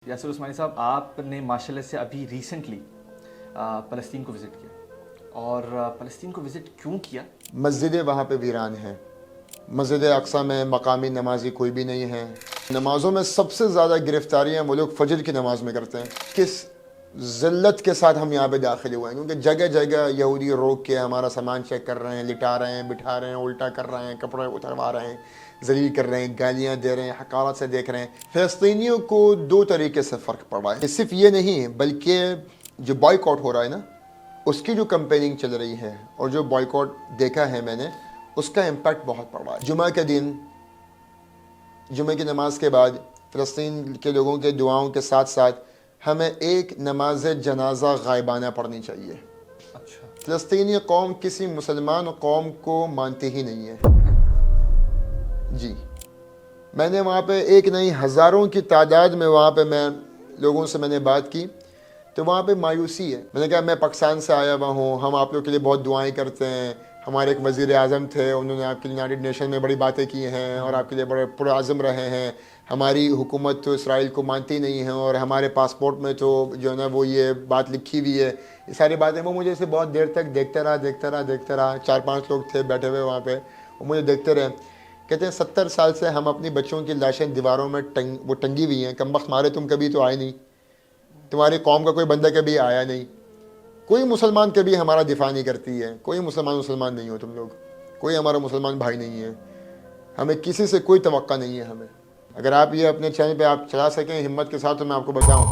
یاسر عثمانی صاحب، آپ نے ماشاءاللہ سے ابھی ریسنٹلی فلسطین کو وزٹ کیا، اور فلسطین کو وزٹ کیوں کیا؟ مسجدیں وہاں پہ ویران ہیں. مسجد اقصیٰ میں مقامی نمازی کوئی بھی نہیں ہے. نمازوں میں سب سے زیادہ گرفتاریاں وہ لوگ فجر کی نماز میں کرتے ہیں. کس ذلت کے ساتھ ہم یہاں پہ داخل ہوئے ہیں، کیونکہ جگہ جگہ یہودی روک کے ہمارا سامان چیک کر رہے ہیں، لٹا رہے ہیں، بٹھا رہے ہیں، الٹا کر رہے ہیں، کپڑے اتروا رہے ہیں، ذلیل کر رہے ہیں، گالیاں دے رہے ہیں، حقارت سے دیکھ رہے ہیں. فلسطینیوں کو دو طریقے سے فرق پڑا ہے. صرف یہ نہیں بلکہ جو بائیکاٹ ہو رہا ہے نا، اس کی جو کمپیننگ چل رہی ہے اور جو بائیکاٹ دیکھا ہے میں نے، اس کا امپیکٹ بہت پڑ رہا ہے. جمعہ کے دن، جمعہ کی نماز کے بعد فلسطین کے لوگوں کے دعاؤں کے ساتھ ساتھ ہمیں ایک نماز جنازہ غائبانہ پڑھنی چاہیے. اچھا. فلسطینی قوم کسی مسلمان قوم کو مانتی ہی نہیں ہے. جی، میں نے وہاں پہ ایک نہیں ہزاروں کی تعداد میں وہاں پہ لوگوں سے میں نے بات کی، تو وہاں پہ مایوسی ہے. میں نے کہا میں پاکستان سے آیا ہوا ہوں، ہم آپ لوگ کے لیے بہت دعائیں کرتے ہیں. ہمارے ایک وزیر اعظم تھے، انہوں نے آپ کے یونائٹڈ نیشن میں بڑی باتیں کی ہیں اور آپ کے لیے بڑے پرعزم رہے ہیں. ہماری حکومت تو اسرائیل کو مانتی نہیں ہے اور ہمارے پاسپورٹ میں تو جو ہے نا وہ یہ بات لکھی ہوئی ہے. یہ ساری باتیں وہ مجھے اسے بہت دیر تک دیکھتا رہا. 4-5 لوگ تھے بیٹھے ہوئے وہاں پہ، وہ مجھے دیکھتے رہے. کہتے ہیں 70 سال سے ہم اپنی بچوں کی لاشیں دیواروں میں وہ ٹنگی ہوئی ہیں. کم وقت مارے، تم کبھی تو آئے نہیں، تمہاری قوم کا کوئی بندہ کبھی آیا نہیں، کوئی مسلمان کبھی ہمارا دفاع نہیں کرتی ہے. کوئی مسلمان نہیں ہو تم لوگ، کوئی ہمارا مسلمان بھائی نہیں ہے. ہمیں کسی سے کوئی توقع نہیں ہے. ہمیں اگر آپ یہ اپنے چینل پہ آپ چلا سکیں ہمت کے ساتھ تو میں آپ کو بتاؤں.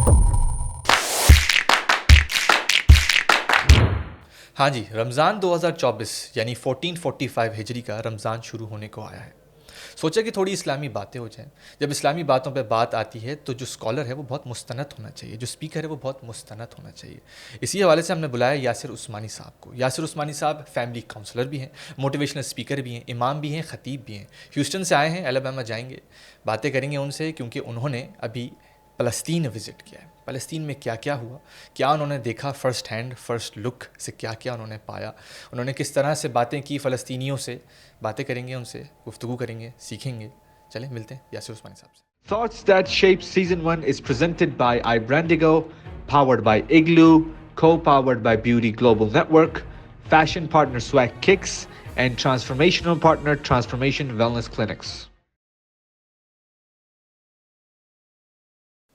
ہاں جی، رمضان 2024 یعنی 1445 ہجری کا رمضان شروع ہونے کو آیا ہے. سوچا کہ تھوڑی اسلامی باتیں ہو جائیں. جب اسلامی باتوں پہ بات آتی ہے تو جو اسکالر ہے وہ بہت مستند ہونا چاہیے، جو اسپیکر ہے وہ بہت مستند ہونا چاہیے. اسی حوالے سے ہم نے بلایا یاسر عثمانی صاحب کو. یاسر عثمانی صاحب فیملی کاؤنسلر بھی ہیں، موٹیویشنل اسپیکر بھی ہیں، امام بھی ہیں، خطیب بھی ہیں. ہیوسٹن سے آئے ہیں، الاباما جائیں گے، باتیں کریں گے ان سے، کیونکہ انہوں نے ابھی فلسطین وزٹ کیا ہے. فلسطین میں کیا کیا ہوا، کیا انہوں نے دیکھا، فرسٹ ہینڈ فرسٹ لک سے کیا کیا انہوں نے پایا، انہوں نے کس طرح سے باتیں کی فلسطینیوں سے. باتیں کریں گے ان سے، گفتگو کریں گے، سیکھیں گے. چلیں ملتے ہیں یاسر عثمانی صاحب سے. Thoughts That Shape Season 1 is presented by iBrandigo, powered by Igloo, co-powered by Beauty Global Network, fashion partner Swag Kicks, and transformational partner Transformation Wellness Clinics.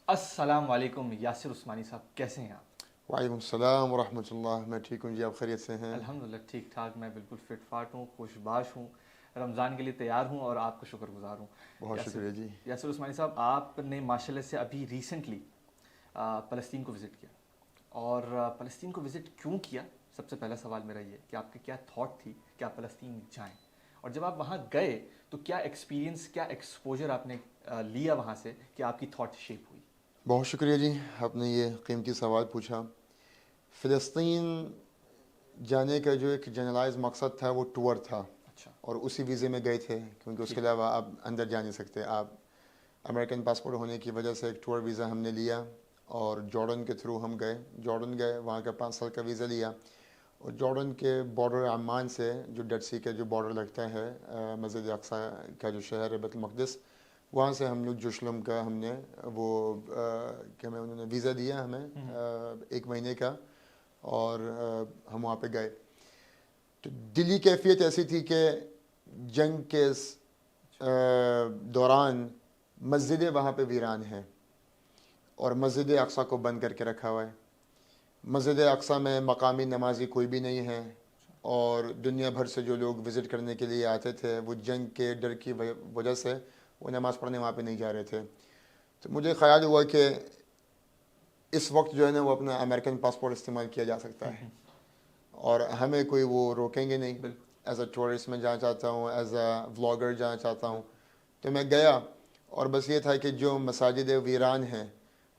السلام علیکم یاسر عثمانی صاحب، کیسے ہیں آپ؟ وعلیکم السلام ورحمۃ اللہ. میں ٹھیک ہوں جی، آپ خیریت سے ہیں؟ الحمدللہ ٹھیک ٹھاک، میں بالکل فٹ فاٹ ہوں، خوش باش ہوں، رمضان کے لیے تیار ہوں اور آپ کا شکر گزار ہوں. بہت شکریہ جی. یاسر عثمانی صاحب، آپ نے ماشاءاللہ سے ابھی ریسنٹلی فلسطین کو وزٹ کیا، اور فلسطین کو وزٹ کیوں کیا؟ سب سے پہلا سوال میرا یہ کہ آپ کی کیا تھاٹ تھی کہ آپ فلسطین جائیں، اور جب آپ وہاں گئے تو کیا ایکسپیرینس، کیا ایکسپوجر آپ نے لیا وہاں سے کہ آپ کی تھاٹ شیپ ہوئی؟ بہت شکریہ جی، آپ نے یہ قیمتی سوال پوچھا. فلسطین جانے کا جو ایک جنرلائز مقصد تھا وہ ٹور تھا. اچھا. اور اسی ویزے میں گئے تھے، کیونکہ اس کے علاوہ آپ اندر جا نہیں سکتے. آپ امریکن پاسپورٹ ہونے کی وجہ سے ایک ٹور ویزا ہم نے لیا اور جارڈن کے تھرو ہم گئے. جارڈن گئے، وہاں کا 5 سال کا ویزا لیا، اور جارڈن کے بارڈر عمان سے جو ڈیڈ سی کا جو بارڈر لگتا ہے مسجد اقصیٰ کا جو شہر ہے بیت المقدس، وہاں سے ہم لوگ یروشلم کا ہم نے وہ کہ ہمیں انہوں نے ویزا دیا ہمیں 1 مہینے کا، اور ہم وہاں پہ گئے. تو دلی کیفیت ایسی تھی کہ جنگ کے دوران مسجدیں وہاں پہ ویران ہیں اور مسجد اقصیٰ کو بند کر کے رکھا ہوا ہے. مسجد اقصیٰ میں مقامی نمازی کوئی بھی نہیں ہے، اور دنیا بھر سے جو لوگ وزٹ کرنے کے لیے آتے تھے وہ جنگ کے ڈر کی وجہ سے وہ نماز پڑھنے وہاں پہ نہیں جا رہے تھے. تو مجھے خیال ہوا کہ اس وقت جو ہے نا وہ اپنا امریکن پاسپورٹ استعمال کیا جا سکتا ہے، اور ہمیں کوئی وہ روکیں گے نہیں. ایز اے ٹورسٹ میں جانا چاہتا ہوں، ایز اے ولاگر جانا چاہتا ہوں. تو میں گیا، اور بس یہ تھا کہ جو مساجد ویران ہیں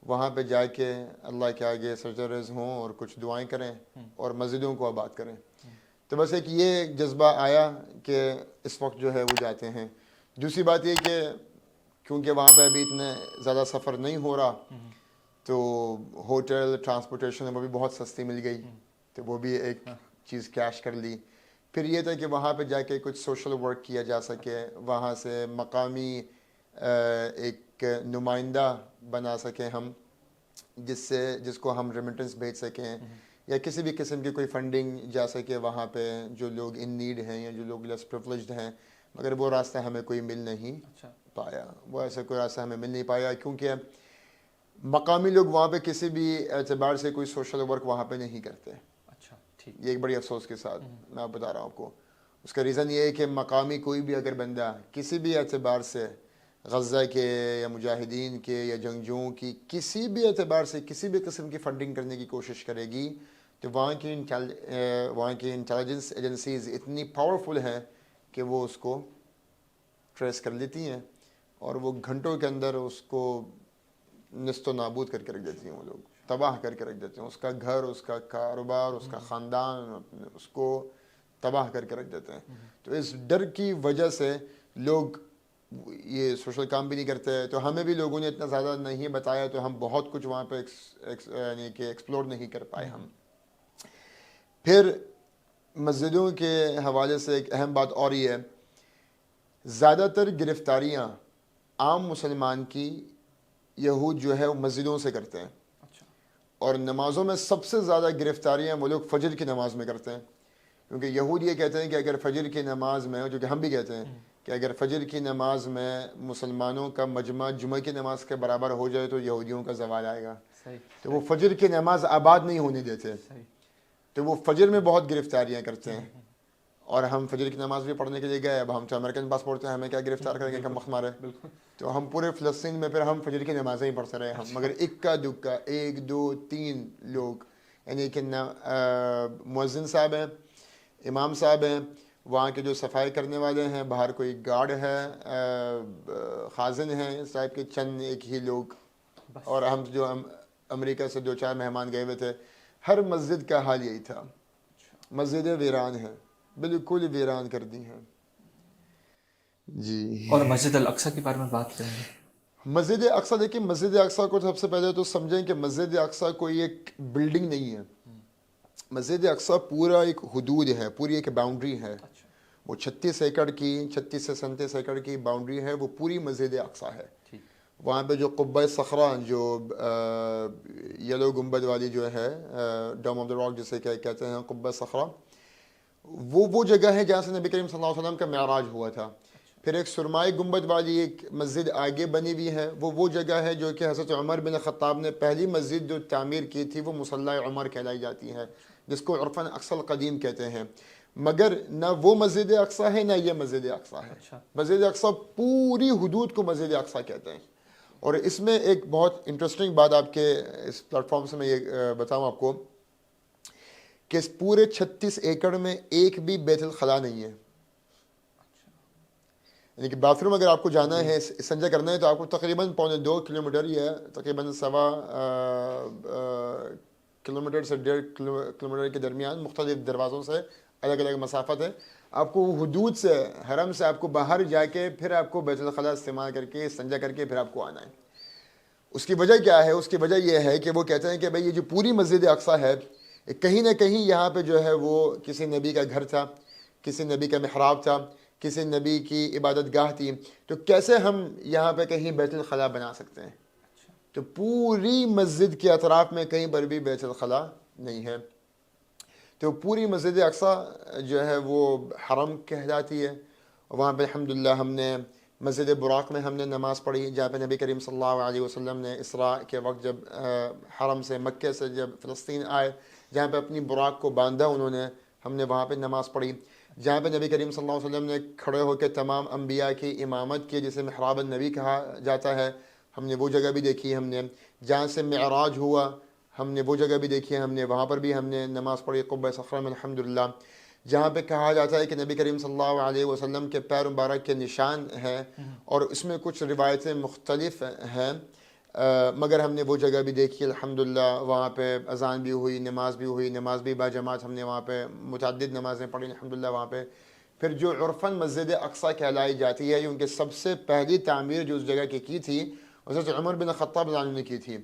وہاں پہ جا کے اللہ کے آگے سجدہ ہوں اور کچھ دعائیں کریں اور مسجدوں کو آباد کریں. تو بس ایک یہ جذبہ آیا کہ اس وقت جو ہے وہ جاتے ہیں. دوسری بات یہ کہ کیونکہ وہاں پہ ابھی اتنے زیادہ سفر نہیں ہو رہا، تو ہوٹل ٹرانسپورٹیشن وہ بھی بہت سستی مل گئی، تو وہ بھی ایک چیز کیش کر لی. پھر یہ تھا کہ وہاں پہ جا کے کچھ سوشل ورک کیا جا سکے، وہاں سے مقامی ایک نمائندہ بنا سکیں ہم جس کو ہم ریمیٹنس بھیج سکیں یا کسی بھی قسم کی کوئی فنڈنگ جا سکے وہاں پہ جو لوگ ان نیڈ ہیں یا جو لوگ لیس پریویلیجڈ ہیں، مگر وہ راستہ ہمیں کوئی مل نہیں پایا، وہ ایسا کوئی راستہ ہمیں مل نہیں پایا، کیونکہ مقامی لوگ وہاں پہ کسی بھی اعتبار سے کوئی سوشل ورک وہاں پہ نہیں کرتے۔ اچھا ٹھیک، یہ ایک بڑی افسوس کے ساتھ میں آپ بتا رہا ہوں آپ کو۔ اس کا ریزن یہ ہے کہ مقامی کوئی بھی اگر بندہ کسی بھی اعتبار سے غزہ کے یا مجاہدین کے یا جنگجوؤں کی کسی بھی اعتبار سے کسی بھی قسم کی فنڈنگ کرنے کی کوشش کرے گی تو وہاں کی انٹیلیجنس ایجنسیز اتنی پاورفل ہیں کہ وہ اس کو ٹریس کر لیتی ہیں اور وہ گھنٹوں کے اندر اس کو نست و نابود کر کے رکھ دیتی ہیں، وہ لوگ تباہ کر کے رکھ دیتے ہیں، اس کا گھر، اس کا کاروبار، اس کا خاندان، اس کو تباہ کر کے رکھ دیتے ہیں۔ تو اس ڈر کی وجہ سے لوگ یہ سوشل کام بھی نہیں کرتے، تو ہمیں بھی لوگوں نے اتنا زیادہ نہیں بتایا تو ہم بہت کچھ وہاں پہ یعنی کہ ایکسپلور نہیں کر پائے ہم۔ پھر مسجدوں کے حوالے سے ایک اہم بات اور یہ ہے، زیادہ تر گرفتاریاں عام مسلمان کی یہود جو ہے وہ مسجدوں سے کرتے ہیں، اور نمازوں میں سب سے زیادہ گرفتاریاں وہ لوگ فجر کی نماز میں کرتے ہیں، کیونکہ یہود یہ کہتے ہیں کہ اگر فجر کی نماز میں، جو کہ ہم بھی کہتے ہیں کہ اگر فجر کی نماز میں مسلمانوں کا مجمع جمعہ کی نماز کے برابر ہو جائے تو یہودیوں کا زوال آئے گا، تو وہ فجر کی نماز آباد نہیں ہونے دیتے، تو وہ فجر میں بہت گرفتاریاں کرتے ہیں۔ اور ہم فجر کی نماز بھی پڑھنے کے لیے گئے، اب ہم تو امریکن پاسپورٹ ہیں، ہمیں کیا گرفتار کریں گے کہ مخ مارے، تو ہم پورے فلسطین میں پھر ہم فجر کی نمازیں ہی پڑھتے رہے ہم، مگر اکا دکا 1 2 3 لوگ، یعنی کہ مؤذن صاحب ہیں، امام صاحب ہیں، وہاں کے جو صفائی کرنے والے ہیں، باہر کوئی گارڈ ہے، خازن ہیں، اس ٹائپ کے چند ایک ہی لوگ، اور ہم جو امریکہ سے 2 4 مہمان گئے ہوئے تھے، ہر مسجد کا حال یہی تھا، مسجدیں ویران ہیں، بالکل ویران کر دی ہیں جی۔ اور مسجد الاقصی کے بارے میں بات کریں گے۔ مسجد اقصی، دیکھیں مسجد اقصی کو سب سے پہلے تو سمجھیں کہ مسجد اقصی کوئی ایک بلڈنگ نہیں ہے، مسجد اقصی پورا ایک حدود ہے، پوری ایک باؤنڈری ہے، وہ 36 ایکڑ کی، 36 سے 37 ایکڑ کی باؤنڈری ہے، وہ پوری مسجد اقصی ہے۔ وہاں پہ جو قبہ صخرہ، جو یلو گنبد والی جو ہے، ڈوم آف دا راک جسے کہتے ہیں، قبہ صخرہ، وہ جگہ ہے جہاں سے نبی کریم صلی اللہ علیہ وسلم کا معراج ہوا تھا۔ پھر ایک سرمائی گنبد والی ایک مسجد آگے بنی ہوئی ہے، وہ جگہ ہے جو کہ حضرت عمر بن خطاب نے پہلی مسجد جو تعمیر کی تھی، وہ مصلی عمر کہلائی جاتی ہے، جس کو عرفاً اقصی القدیم کہتے ہیں، مگر نہ وہ مسجد اقصی ہے نہ یہ مسجد اقصی ہے۔ مسجد اقصی پوری حدود کو مسجد اقصی کہتے ہیں۔ اور اس میں ایک بہت انٹرسٹنگ بات آپ کے اس پلیٹ فارم سے میں یہ بتاؤں آپ کو کہ اس پورے 36 ایکڑ میں ایک بھی بیت الخلاء نہیں ہے، یعنی کہ باتھ روم اگر آپ کو جانا ہے، استنجا کرنا ہے، تو آپ کو تقریباً 1.25 کلومیٹر یا تقریباً 1.25 کلومیٹر سے 1.5 کلومیٹر کے درمیان مختلف دروازوں سے الگ الگ مسافت ہے، آپ کو حدود سے، حرم سے آپ کو باہر جا کے پھر آپ کو بیت الخلاء استعمال کر کے استنجا کر کے پھر آپ کو آنا ہے۔ اس کی وجہ کیا ہے؟ اس کی وجہ یہ ہے کہ وہ کہتے ہیں کہ بھئی یہ جو پوری مسجد اقصی ہے، کہیں نہ کہیں یہاں پہ جو ہے وہ کسی نبی کا گھر تھا، کسی نبی کا محراب تھا، کسی نبی کی عبادت گاہ تھی، تو کیسے ہم یہاں پہ کہیں بیت الخلاء بنا سکتے ہیں؟ تو پوری مسجد کے اطراف میں کہیں پر بھی بیت الخلاء نہیں ہے، تو پوری مسجد اقصی جو ہے وہ حرم کہلاتی ہے۔ وہاں پہ الحمدللہ ہم نے مسجد براق میں ہم نے نماز پڑھی، جہاں پہ نبی کریم صلی اللہ علیہ وسلم نے اسراء کے وقت جب حرم سے، مکہ سے جب فلسطین آئے، جہاں پہ اپنی براق کو باندھا انہوں نے، ہم نے وہاں پہ نماز پڑھی۔ جہاں پہ نبی کریم صلی اللہ علیہ وسلم نے کھڑے ہو کے تمام انبیاء کی امامت کی، جسے محراب النبی کہا جاتا ہے، ہم نے وہ جگہ بھی دیکھی۔ ہم نے جہاں سے معراج ہوا، ہم نے وہ جگہ بھی دیکھی، ہم نے وہاں پر بھی ہم نے نماز پڑھی قبہ صخرہ میں الحمدللہ۔ جہاں پہ کہا جاتا ہے کہ نبی کریم صلی اللہ علیہ وسلم کے پیر مبارک کے نشان ہیں، اور اس میں کچھ روایتیں مختلف ہیں، مگر ہم نے وہ جگہ بھی دیکھی الحمدللہ۔ وہاں پہ اذان بھی ہوئی، نماز بھی ہوئی، نماز بھی با جماعت ہم نے وہاں پہ متعدد نمازیں پڑھی الحمدللہ وہاں پہ۔ پھر جو عرفاً مسجد اقصی کہلائی جاتی ہے، ان کے سب سے پہلی تعمیر جو اس جگہ کی تھی، حضرت عمر بن خطاب رضی اللہ عنہ نے کی تھی،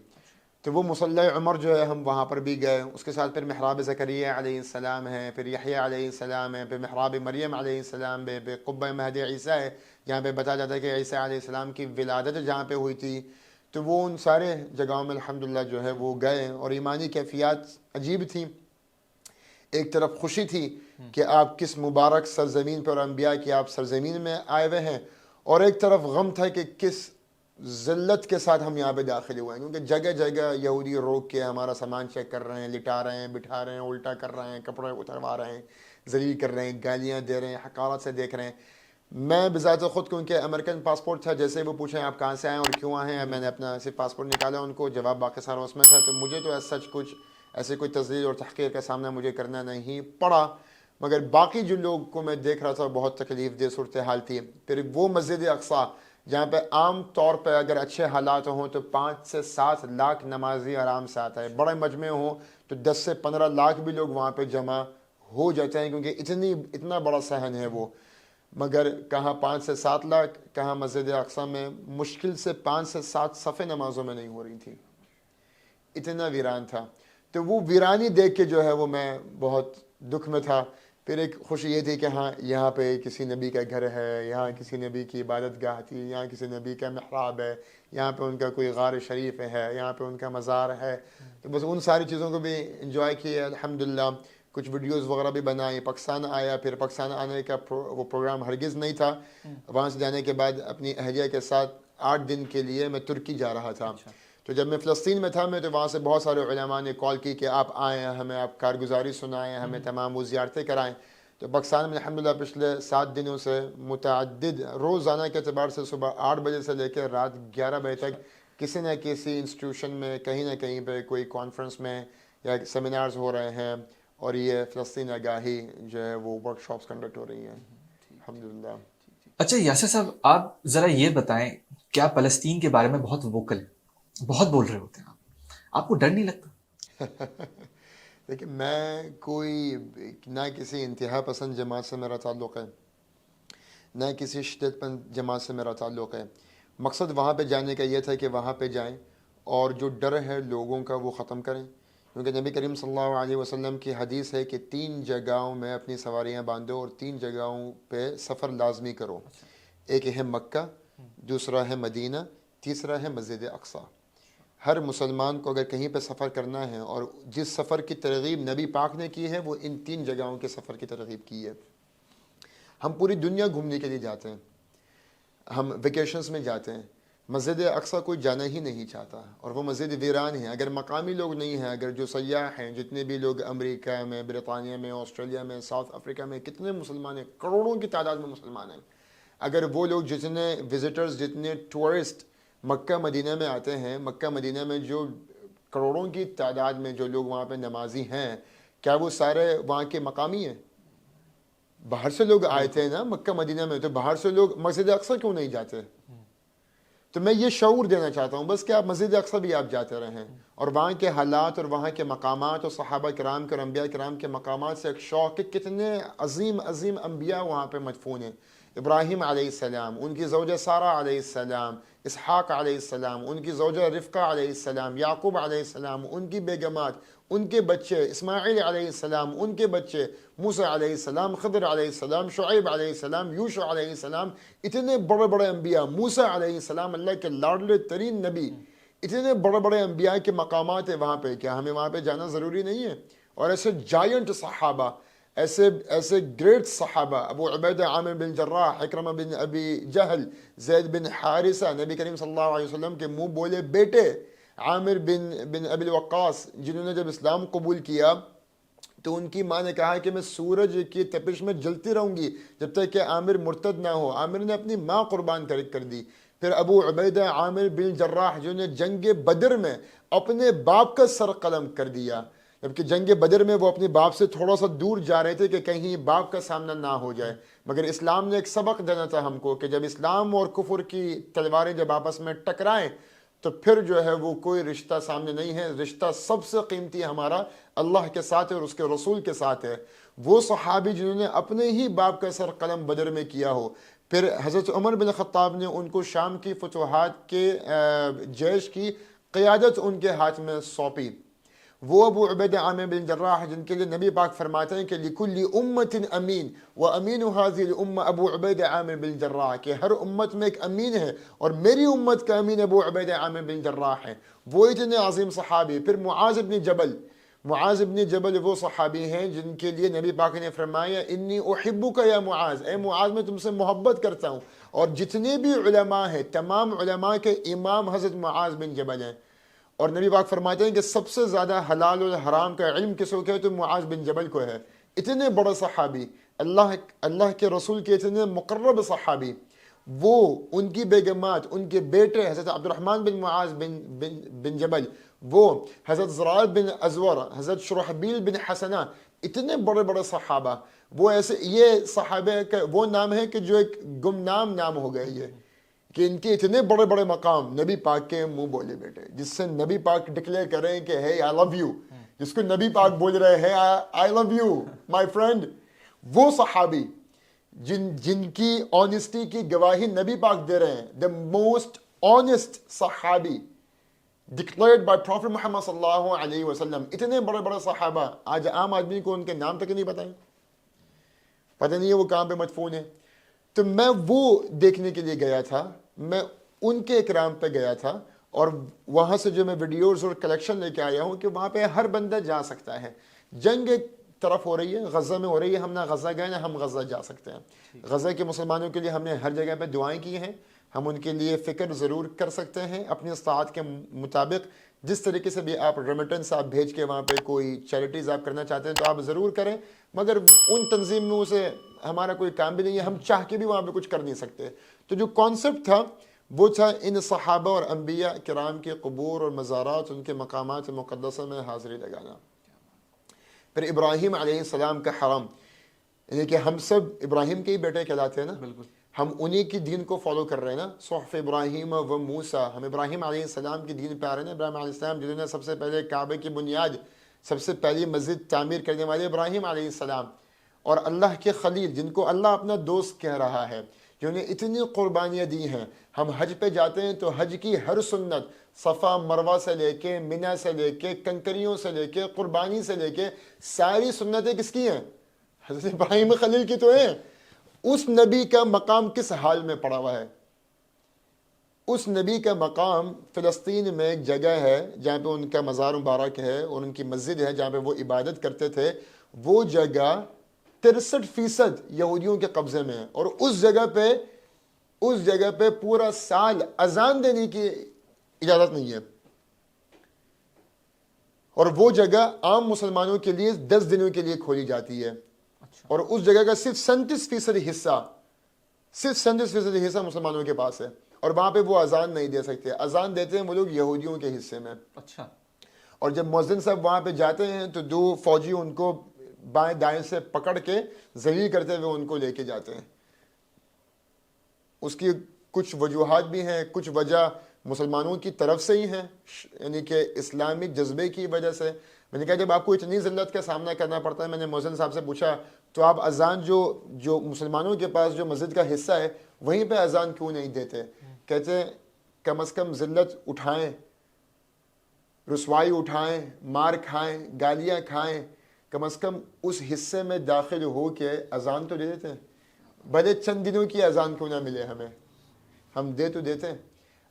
تو وہ مصلی عمر جو ہے ہم وہاں پر بھی گئے۔ اس کے ساتھ پھر محراب زکریہ علیہ السلام ہے، پھر یحییٰ علیہ السلام ہے، پھر محراب مریم علیہ السلام ہے، پھر قبہ مہد عیسیٰ ہے، جہاں پہ بتایا جاتا ہے کہ عیسیٰ علیہ السلام کی ولادت جہاں پہ ہوئی تھی، تو وہ ان سارے جگہوں میں الحمدللہ جو ہے وہ گئے، اور ایمانی کیفیات عجیب تھیں. ایک طرف خوشی تھی کہ آپ کس مبارک سرزمین پر، انبیاء کی آپ سرزمین میں آئے ہوئے ہیں، اور ایک طرف غم تھا کہ کس ذلت کے ساتھ ہم یہاں پہ داخل ہوئے ہیں، کیونکہ جگہ جگہ یہودی روک کے ہمارا سامان چیک کر رہے ہیں، لٹا رہے ہیں، بٹھا رہے ہیں، الٹا کر رہے ہیں، کپڑے اتروا رہے ہیں، ذلیل کر رہے ہیں، گالیاں دے رہے ہیں، حقارت سے دیکھ رہے ہیں. میں بذات خود، کیونکہ امریکن پاسپورٹ تھا، جیسے وہ پوچھیں آپ کہاں سے آئے اور کیوں آئے ہیں، میں نے اپنا صرف پاسپورٹ نکالا ان کو، جواب باقی سارا اس میں تھا. تو مجھے تو سچ کچھ ایسے کوئی تذلیل اور تحقیر کا سامنا مجھے کرنا نہیں پڑا، مگر باقی جو لوگ کو میں دیکھ رہا تھا بہت تکلیف دہ صورتحال تھی. پھر وہ مسجد اقصیٰ جہاں پہ عام طور پہ اگر اچھے حالات ہوں تو 5 سے 7 لاکھ نمازی آرام سے آتا ہے، بڑے مجمع ہوں تو 10 سے 15 لاکھ بھی لوگ وہاں پہ جمع ہو جاتے ہیں، کیونکہ اتنا بڑا صحن ہے وہ. مگر کہاں 5 سے 7 لاکھ، کہاں مسجد اقصیٰ میں مشکل سے 5 سے 7 صفیں نمازوں میں نہیں ہو رہی تھی، اتنا ویران تھا. تو وہ ویرانی دیکھ کے جو ہے وہ میں بہت دکھ میں تھا. پھر ایک خوشی یہ تھی کہ ہاں یہاں پہ کسی نبی کا گھر ہے، یہاں کسی نبی کی عبادت گاہ تھی، یہاں کسی نبی کا محراب ہے، یہاں پہ ان کا کوئی غار شریف ہے، یہاں پہ ان کا مزار ہے. تو بس ان ساری چیزوں کو بھی انجوائے کیا الحمدللہ. کچھ ویڈیوز وغیرہ بھی بنائی. پاکستان آیا، پھر پاکستان آنے کا وہ پروگرام ہرگز نہیں تھا. وہاں سے جانے کے بعد اپنی اہلیہ کے ساتھ 8 دن کے لیے میں ترکی جا رہا تھا. تو جب میں فلسطین میں تھا، میں تو وہاں سے بہت سارے علماء نے کال کی کہ آپ آئیں، ہمیں آپ کارگزاری سنائیں، ہمیں تمام وہ زیارتیں کرائیں. تو پاکستان میں الحمدللہ پچھلے 7 دنوں سے متعدد روزانہ کے اعتبار سے صبح 8 بجے سے لے کے رات 11 بجے تک کسی نہ کسی انسٹیٹیوشن میں کہیں نہ کہیں پہ کوئی کانفرنس میں یا سیمینارز ہو رہے ہیں، اور یہ فلسطین آگاہی جو ہے وہ ورک شاپس کنڈکٹ ہو رہی ہیں الحمدللہ. اچھا یاسر صاحب، آپ ذرا یہ بتائیں، کیا فلسطین کے بارے میں بہت ووکل ہیں، بہت بول رہے ہوتے ہیں آپ کو ڈر نہیں لگتا؟ لیکن میں کوئی نہ کسی انتہا پسند جماعت سے میرا تعلق ہے، نہ کسی شدت پسند جماعت سے میرا تعلق ہے. مقصد وہاں پہ جانے کا یہ تھا کہ وہاں پہ جائیں اور جو ڈر ہے لوگوں کا وہ ختم کریں. کیونکہ نبی کریم صلی اللہ علیہ وسلم کی حدیث ہے کہ 3 جگہوں میں اپنی سواریاں باندھو اور 3 جگہوں پہ سفر لازمی کرو. ایک ہے مکہ، دوسرا ہے مدینہ، تیسرا ہے مسجد اقصیٰ. ہر مسلمان کو اگر کہیں پہ سفر کرنا ہے، اور جس سفر کی ترغیب نبی پاک نے کی ہے وہ ان 3 جگہوں کے سفر کی ترغیب کی ہے. ہم پوری دنیا گھومنے کے لیے جاتے ہیں، ہم ویکیشنز میں جاتے ہیں. مسجد اقصیٰ کوئی جانا ہی نہیں چاہتا، اور وہ مسجد ویران ہے. اگر مقامی لوگ نہیں ہیں، اگر جو سیاح ہیں، جتنے بھی لوگ امریکہ میں، برطانیہ میں، آسٹریلیا میں، ساؤتھ افریقہ میں کتنے مسلمان ہیں، کروڑوں کی تعداد میں مسلمان ہیں. اگر وہ لوگ جتنے وزٹرز، جتنے ٹورسٹ مکہ مدینہ میں آتے ہیں، مکہ مدینہ میں جو کروڑوں کی تعداد میں جو لوگ وہاں پہ نمازی ہیں، کیا وہ سارے وہاں کے مقامی ہیں؟ باہر سے لوگ آئے تھے نا مکہ مدینہ میں، تو باہر سے لوگ مسجد اقصیٰ کیوں نہیں جاتے؟ تو میں یہ شعور دینا چاہتا ہوں بس کہ آپ مسجد اقصیٰ بھی آپ جاتے رہیں، اور وہاں کے حالات اور وہاں کے مقامات اور صحابہ کرام کے اور انبیاء کرام کے مقامات سے ایک شوق کہ کتنے عظیم عظیم انبیاء وہاں پہ مدفون ہیں. ابراہیم علیہ السلام، ان کی زوجہ سارہ علیہ السلام، اسحاق علیہ السلام، ان کی زوجہ رفقہ علیہ السلام، یعقوب علیہ السلام، ان کی بیگمات، ان کے بچے، اسماعیل علیہ السلام، ان کے بچے، موسیٰ علیہ السلام، خضر علیہ السلام، شعیب علیہ السلام، یوشع علیہ السلام. اتنے بڑے بڑے انبیاء، موسیٰ علیہ السلام اللہ کے لاڈلے ترین نبی، اتنے بڑے بڑے انبیاء کے مقامات ہیں وہاں پہ. کیا ہمیں وہاں پہ جانا ضروری نہیں ہے؟ اور ایسے جائنٹ صحابہ، ایسے گریٹ صحابہ، ابو عبیدہ عامر بن جراح، اکرمہ بن ابی جہل، زید بن حارثہ، نبی کریم صلی اللہ علیہ وسلم کے منہ بولے بیٹے، عامر بن ابی الوقاص، جنہوں نے جب اسلام قبول کیا تو ان کی ماں نے کہا کہ میں سورج کی تپش میں جلتی رہوں گی جب تک کہ عامر مرتد نہ ہو. عامر نے اپنی ماں قربان کر دی. پھر ابو عبیدہ عامر بن جراح جنہوں نے جنگ بدر میں اپنے باپ کا سر قلم کر دیا، جبکہ جنگ بدر میں وہ اپنے باپ سے تھوڑا سا دور جا رہے تھے کہ کہیں باپ کا سامنا نہ ہو جائے. مگر اسلام نے ایک سبق دینا تھا ہم کو کہ جب اسلام اور کفر کی تلواریں جب آپس میں ٹکرائیں تو پھر جو ہے وہ کوئی رشتہ سامنے نہیں ہے. رشتہ سب سے قیمتی ہمارا اللہ کے ساتھ ہے اور اس کے رسول کے ساتھ ہے. وہ صحابی جنہوں نے اپنے ہی باپ کا سر قلم بدر میں کیا ہو، پھر حضرت عمر بن خطاب نے ان کو شام کی فتوحات کے جیش کی قیادت ان کے ہاتھ میں سونپی. وہ ابو عبیدہ عامر بن جراح جن کے لیے نبی پاک فرماتے ہیں کہ لکل امت امین و امین هذه الامه ابو عبیدہ عامر بن جراح، کہ ہر امت میں ایک امین ہے اور میری امت کا امین ابو عبیدہ عامر بن جراح ہے. وہ اتنے عظیم صحابی. پھر معاذ بن جبل، معاذ بن جبل وہ صحابی ہیں جن کے لیے نبی پاک نے فرمایا انی احبک یا معاذ، اے معاذ میں تم سے محبت کرتا ہوں. اور جتنے بھی علماء ہیں تمام علماء کے امام حضرت معاذ بن جبل ہیں. اور نبی پاک فرماتے ہیں کہ سب سے زیادہ حلال اور حرام کا علم کس کو ہے تو معاذ بن جبل کو ہے. اتنے بڑے صحابی، اللہ کے رسول کے اتنے مقرب صحابی، وہ ان کی بیگمات، ان کے بیٹے حضرت عبد الرحمن بن معاذ بن جبل، وہ حضرت زرار بن ازور، حضرت شرحبیل بن حسنہ، اتنے بڑے بڑے صحابہ. وہ ایسے یہ صحابہ کا وہ نام ہے کہ جو ایک گمنام نام ہو گئے یہ، کہ ان کے اتنے بڑے بڑے مقام نبی پاک کے منہ بولے بیٹے، جس سے نبی پاک ڈکلیئر کریں کہ ہے آئی لو یو، جس کو نبی پاک بول رہے ہیں آئی لو یو مائی فرینڈ. وہ صحابی جن کی آنیسٹی کی گواہی نبی پاک دے رہے ہیں، دا موسٹ آنیسٹ صحابی ڈکلیئرڈ بائی پروفیٹ محمد صلی اللہ علیہ وسلم. اتنے بڑے بڑے صحابہ آج عام آدمی کو ان کے نام تک نہیں بتائیں، پتہ نہیں ہے وہ کہاں پہ مدفون ہے. تو میں وہ دیکھنے کے لیے گیا تھا، میں ان کے اکرام پہ گیا تھا، اور وہاں سے جو میں ویڈیوز اور کلیکشن لے کے آیا ہوں کہ وہاں پہ ہر بندہ جا سکتا ہے. جنگ ایک طرف ہو رہی ہے، غزہ میں ہو رہی ہے، ہم نہ غزہ گئے نہ ہم غزہ جا سکتے ہیں. غزہ کے مسلمانوں کے لیے ہم نے ہر جگہ پہ دعائیں کی ہیں، ہم ان کے لیے فکر ضرور کر سکتے ہیں اپنی استطاعت کے مطابق. جس طریقے سے بھی آپ ریمیٹنس آپ بھیج کے وہاں پہ کوئی چیریٹیز آپ کرنا چاہتے ہیں تو آپ ضرور کریں، مگر ان تنظیموں سے ہمارا کوئی کام بھی نہیں ہے، ہم چاہ کے بھی وہاں پہ کچھ کر نہیں سکتے. تو جو کانسیپٹ تھا وہ تھا ان صحابہ اور انبیاء کرام کے قبور اور مزارات، ان کے مقامات مقدسہ میں حاضری لگانا. پھر ابراہیم علیہ السلام کا حرم، یعنی کہ ہم سب ابراہیم کے ہی بیٹے کہلاتے ہیں نا، بالکل ہم انہی کی دین کو فالو کر رہے ہیں نا. صحف ابراہیم و موسیٰ، ہم ابراہیم علیہ السلام کی دین پہ آ رہے ہیں نا. ابراہیم علیہ السلام جنہوں نے سب سے پہلے کعبے کی بنیاد، سب سے پہلی مسجد تعمیر کرنے والے ابراہیم علیہ السلام، اور اللہ کے خلیل جن کو اللہ اپنا دوست کہہ رہا ہے، جنہوں نے اتنی قربانیاں دی ہیں. ہم حج پہ جاتے ہیں تو حج کی ہر سنت، صفا مروہ سے لے کے منی سے لے کے کنکریوں سے لے کے قربانی سے لے کے ساری سنتیں کس کی ہیں؟ حضرت ابراہیم خلیل کی تو ہیں. اس نبی کا مقام کس حال میں پڑا ہوا ہے؟ اس نبی کا مقام فلسطین میں ایک جگہ ہے جہاں پہ ان کا مزار مبارک ہے اور ان کی مسجد ہے جہاں پہ وہ عبادت کرتے تھے. وہ جگہ 63% یہودیوں کے قبضے میں ہے، اور اس جگہ پہ پورا سال اذان دینے کی اجازت نہیں ہے. اور وہ جگہ عام مسلمانوں کے لیے 10 دنوں کے لیے کھولی جاتی ہے. اور اس جگہ کا صرف 37% حصہ مسلمانوں کے پاس ہے، اور وہاں پہ وہ اذان نہیں دے سکتے. اذان دیتے ہیں وہ لوگ یہودیوں کے حصے میں. اچھا. اور جب مؤذن صاحب وہاں پہ جاتے ہیں تو 2 فوجی ان کو بائیں دائیں سے پکڑ کے ذلیل کرتے ہوئے ان کو لے کے جاتے ہیں. اس کی کچھ وجوہات بھی ہیں، کچھ وجہ مسلمانوں کی طرف سے ہی ہیں، یعنی کہ اسلامی جذبے کی وجہ سے. میں نے کہا جب آپ کو اتنی ذلت کا سامنا کرنا پڑتا ہے، میں نے مؤذن صاحب سے پوچھا تو آپ اذان جو مسلمانوں کے پاس جو مسجد کا حصہ ہے وہیں پہ اذان کیوں نہیں دیتے؟ کہتے ہیں کم از کم ذلت اٹھائیں، رسوائی اٹھائیں، مار کھائیں، گالیاں کھائیں، کم از کم اس حصے میں داخل ہو کے اذان تو دے دیتے ہیں. بھلے چند دنوں کی اذان کیوں نہ ملے ہمیں، ہم دے تو دیتے ہیں.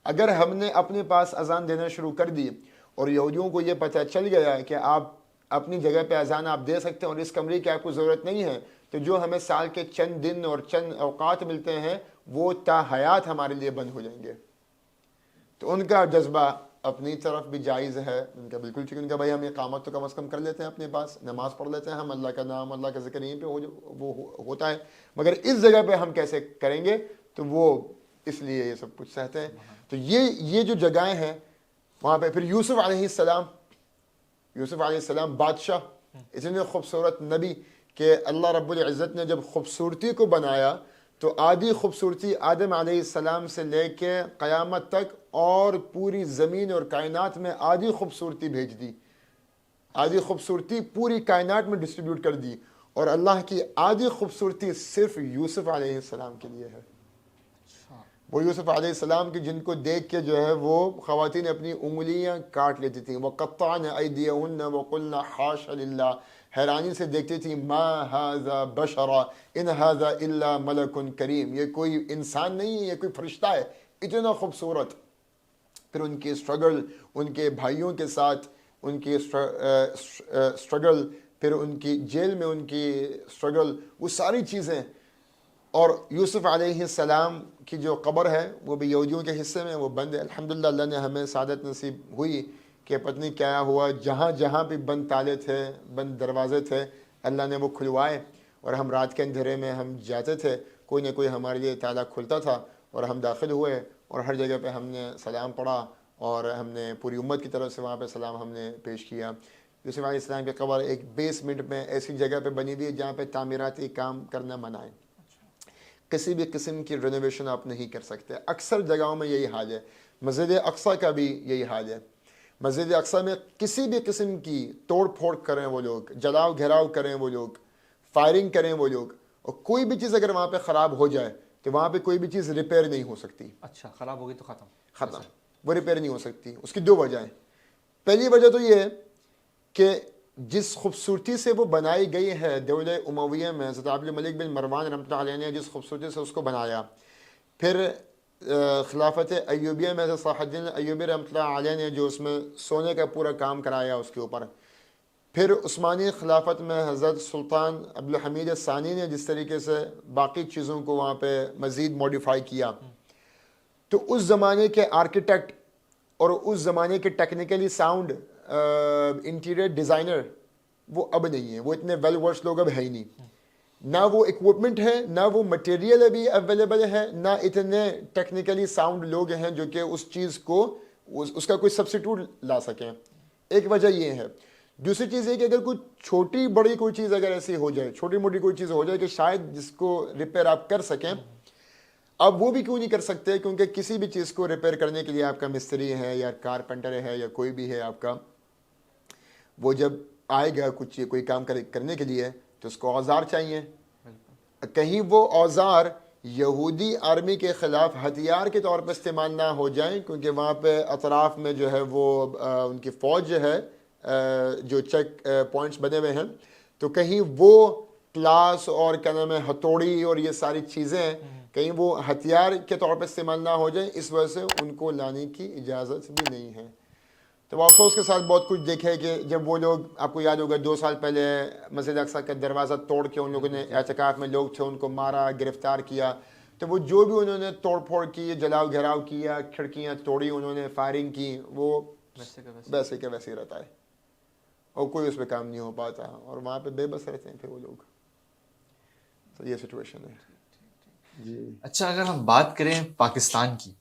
اگر ہم نے اپنے پاس اذان دینا شروع کر دی اور یہودیوں کو یہ پتہ چل گیا کہ آپ اپنی جگہ پہ اذان آپ دے سکتے ہیں اور اس کمرے کی آپ کو ضرورت نہیں ہے، تو جو ہمیں سال کے چند دن اور چند اوقات ملتے ہیں وہ تا حیات ہمارے لیے بند ہو جائیں گے. تو ان کا جذبہ اپنی طرف بھی جائز ہے، ان کا بالکل ٹھیک. ان کا بھائی ہم اقامت تو کم از کم کر لیتے ہیں اپنے پاس، نماز پڑھ لیتے ہیں ہم، اللہ کا نام اللہ کا ذکر یہیں پہ وہ ہوتا ہے، مگر اس جگہ پہ ہم کیسے کریں گے؟ تو وہ اس لیے یہ سب کچھ سہتے ہیں. تو یہ جو جگہیں ہیں وہاں پہ. پھر یوسف علیہ السلام بادشاہ، اتنے خوبصورت نبی کہ اللہ رب العزت نے جب خوبصورتی کو بنایا تو آدھی خوبصورتی آدم علیہ السلام سے لے کے قیامت تک اور پوری زمین اور کائنات میں آدھی خوبصورتی بھیج دی، آدھی خوبصورتی پوری کائنات میں ڈسٹریبیوٹ کر دی، اور اللہ کی آدھی خوبصورتی صرف یوسف علیہ السلام کے لیے ہے. وہ یوسف علیہ السلام کی جن کو دیکھ کے جو ہے وہ خواتین اپنی انگلیاں کاٹ لیتی تھیں. وَقَطَّعْنَ أَيْدِيَهُنَّ وَقُلْنَ حَاشَ لِلَّهِ, حیرانی سے دیکھتی تھیں, مَا هَذَا بَشَرًا إِنْ هَذَا إِلَّا مَلَكٌ کریم, یہ کوئی انسان نہیں ہے, یہ کوئی فرشتہ ہے اتنا خوبصورت. پھر ان کی اسٹرگل, ان کے بھائیوں کے ساتھ ان کی اسٹرگل, پھر ان کی جیل میں ان کی اسٹرگل, وہ ساری چیزیں. اور یوسف علیہ السلام کی جو قبر ہے وہ بھی یہودیوں کے حصے میں, وہ بند ہے. الحمدللہ اللہ نے ہمیں سعادت نصیب ہوئی کہ پتہ کیا ہوا, جہاں جہاں بھی بند تالے تھے, بند دروازے تھے, اللہ نے وہ کھلوائے. اور ہم رات کے اندھیرے میں ہم جاتے تھے, کوئی نہ کوئی ہمارے لیے تالا کھلتا تھا, اور ہم داخل ہوئے, اور ہر جگہ پہ ہم نے سلام پڑھا, اور ہم نے پوری امت کی طرف سے وہاں پہ سلام ہم نے پیش کیا. یوسف علیہ السلام کی قبر ایک بیسمنٹ میں ایسی جگہ پہ بنی ہوئی ہے جہاں پہ تعمیراتی کام کرنا منع ہے. کسی بھی قسم کی رینوویشن آپ نہیں کر سکتے. اکثر جگہوں میں یہی حال ہے. مسجد اقصیٰ کا بھی یہی حال ہے. مسجد اقصیٰ میں کسی بھی قسم کی توڑ پھوڑ کریں وہ لوگ, جلاؤ گھیراؤ کریں وہ لوگ, فائرنگ کریں وہ لوگ, اور کوئی بھی چیز اگر وہاں پہ خراب ہو جائے تو وہاں پہ کوئی بھی چیز ریپیئر نہیں ہو سکتی. اچھا, خراب ہوگی تو ختم, وہ ریپیئر نہیں ہو سکتی. اس کی دو وجہیں. پہلی وجہ تو یہ ہے کہ جس خوبصورتی سے وہ بنائی گئی ہے دولہ امویہ میں, حضرت عبد الملک بن مروان رحمۃ اللہ علیہ نے جس خوبصورتی سے اس کو بنایا, پھر خلافت ایوبیہ میں حضرت صلاح الدین ایوبی رحمۃ اللہ علیہ نے جو اس میں سونے کا پورا کام کرایا اس کے اوپر, پھر عثمانی خلافت میں حضرت سلطان عبدالحمید ثانی نے جس طریقے سے باقی چیزوں کو وہاں پہ مزید موڈیفائی کیا, تو اس زمانے کے آرکیٹیکٹ اور اس زمانے کے ٹیکنیکلی ساؤنڈ انٹیریئر ڈیزائنر وہ اب نہیں ہیں, وہ اتنے ویل ورس لوگ اب ہے ہی نہیں. نہ وہ اکوپمنٹ ہے, نہ وہ مٹیریل ابھی اویلیبل ہے, نہ اتنے ٹیکنیکلی ساؤنڈ لوگ ہیں جو کہ اس چیز کو اس کا کوئی سبسٹیٹیوٹ لا سکیں. ایک وجہ یہ ہے. دوسری چیز یہ کہ اگر کوئی چھوٹی بڑی کوئی چیز اگر ایسی ہو جائے, چھوٹی موٹی کوئی چیز ہو جائے کہ شاید جس کو ریپیئر آپ کر سکیں, اب وہ بھی کیوں نہیں کر سکتے, کیونکہ کسی بھی چیز کو ریپیئر کرنے کے لیے آپ کا مستری ہے یا کارپینٹر ہے یا کوئی بھی ہے آپ کا, وہ جب آئے گا کچھ کوئی کام کرنے کے لیے تو اس کو اوزار چاہیے. کہیں وہ اوزار یہودی آرمی کے خلاف ہتھیار کے طور پر استعمال نہ ہو جائیں, کیونکہ وہاں پہ اطراف میں جو ہے وہ ان کی فوج جو ہے جو چیک پوائنٹس بنے ہوئے ہیں, تو کہیں وہ کلاس اور کیا نام ہے ہتھوڑی اور یہ ساری چیزیں کہیں وہ ہتھیار کے طور پر استعمال نہ ہو جائیں, اس وجہ سے ان کو لانے کی اجازت بھی نہیں ہے. تو افسوس کے ساتھ بہت کچھ دیکھے کہ جب وہ لوگ, آپ کو یاد ہوگا 2 سال پہلے مسجد اقصیٰ کا دروازہ توڑ کے ان لوگوں نے, اعتکاف میں لوگ تھے ان کو مارا, گرفتار کیا, تو وہ جو بھی انہوں نے توڑ پھوڑ کی, جلاؤ گھیراؤ کیا, کھڑکیاں توڑی, انہوں نے فائرنگ کی, وہ ویسے کے ویسے رہتا ہے اور کوئی اس پہ کام نہیں ہو پاتا, اور وہاں پہ بے بس رہتے ہیں پھر وہ لوگ. تو یہ سچویشن ہے. جی اچھا, اگر ہم بات کریں پاکستان کی,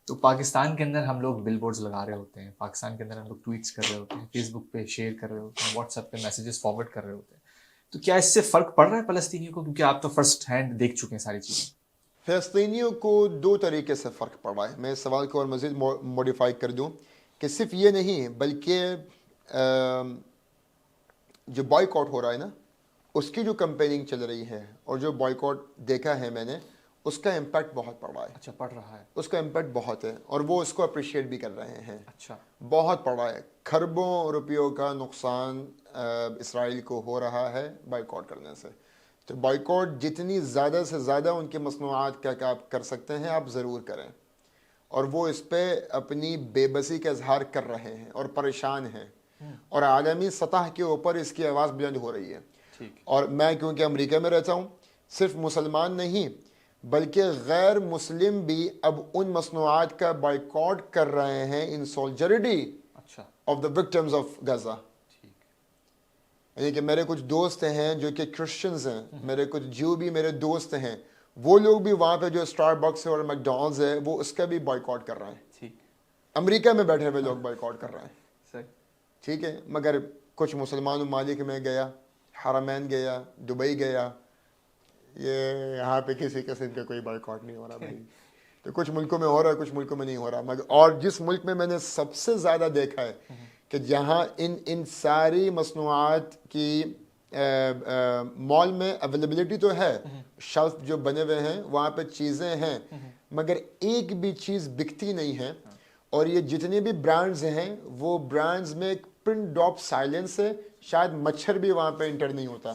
تو پاکستان کے اندر ہم لوگ بل بورڈز لگا رہے ہوتے ہیں, پاکستان کے اندر ہم لوگ ٹویٹس کر رہے ہوتے ہیں, فیس بک پہ شیئر کر رہے ہوتے ہیں, واٹس ایپ پہ میسیجز فارورڈ کر رہے ہوتے ہیں, تو کیا اس سے فرق پڑ رہا ہے فلسطینیوں کو, کیونکہ آپ تو فرسٹ ہینڈ دیکھ چکے ہیں ساری چیزیں؟ فلسطینیوں کو 2 طریقے سے فرق پڑ رہا ہے. میں اس سوال کو اور مزید موڈیفائی کر دوں کہ صرف یہ نہیں بلکہ جو بائیکاٹ ہو رہا ہے نا, اس کی جو کمپیننگ چل رہی ہے اور جو بائیکاٹ دیکھا ہے میں نے, اس کا امپیکٹ بہت پڑ رہا ہے. اچھا, پڑ رہا ہے, اس کا امپیکٹ بہت ہے, اور وہ اس کو اپریشیٹ بھی کر رہے ہیں. اچھا, بہت پڑ رہا ہے. کھربوں روپیوں کا نقصان اسرائیل کو ہو رہا ہے بائیکاٹ کرنے سے. تو بائیکاٹ جتنی زیادہ سے زیادہ ان کی مصنوعات کا آپ کر سکتے ہیں آپ ضرور کریں, اور وہ اس پہ اپنی بے بسی کا اظہار کر رہے ہیں اور پریشان ہیں, اور عالمی سطح کے اوپر اس کی آواز بلند ہو رہی ہے. اور میں کیونکہ امریکہ میں رہتا ہوں, صرف مسلمان نہیں بلکہ غیر مسلم بھی اب ان مصنوعات کا بائیکاٹ کر رہے ہیں in solidarity of the victims of Gaza. یعنی کہ میرے کچھ دوست ہیں جو کہ کرسچنز ہیں, میرے کچھ جو بھی میرے دوست ہیں, وہ لوگ بھی وہاں پہ جو اسٹار بکس ہے اور میک ڈونلڈز ہے وہ اس کا بھی بائیکاٹ کر رہے ہیں. امریکہ میں بیٹھے ہوئے لوگ بائیکاٹ کر رہے ہیں. ٹھیک ہے, مگر کچھ مسلمان ممالک میں گیا, حرمین گیا, دبئی گیا, یہ یہاں پہ کسی قسم کا کوئی بائیکاٹ نہیں ہو رہا بھائی. تو کچھ ملکوں میں ہو رہا ہے, کچھ ملکوں میں نہیں ہو رہا. مگر اور جس ملک میں نے سب سے زیادہ دیکھا ہے کہ جہاں ان ساری مصنوعات کی مال میں اویلیبلٹی تو ہے, شیلف جو بنے ہوئے ہیں وہاں پہ چیزیں ہیں, مگر ایک بھی چیز بکتی نہیں ہے. اور یہ جتنے بھی برانڈز ہیں وہ برانڈز میں ایک پن ڈراپ سائلنس ہے, شاید مچھر بھی وہاں پہ انٹر نہیں ہوتا.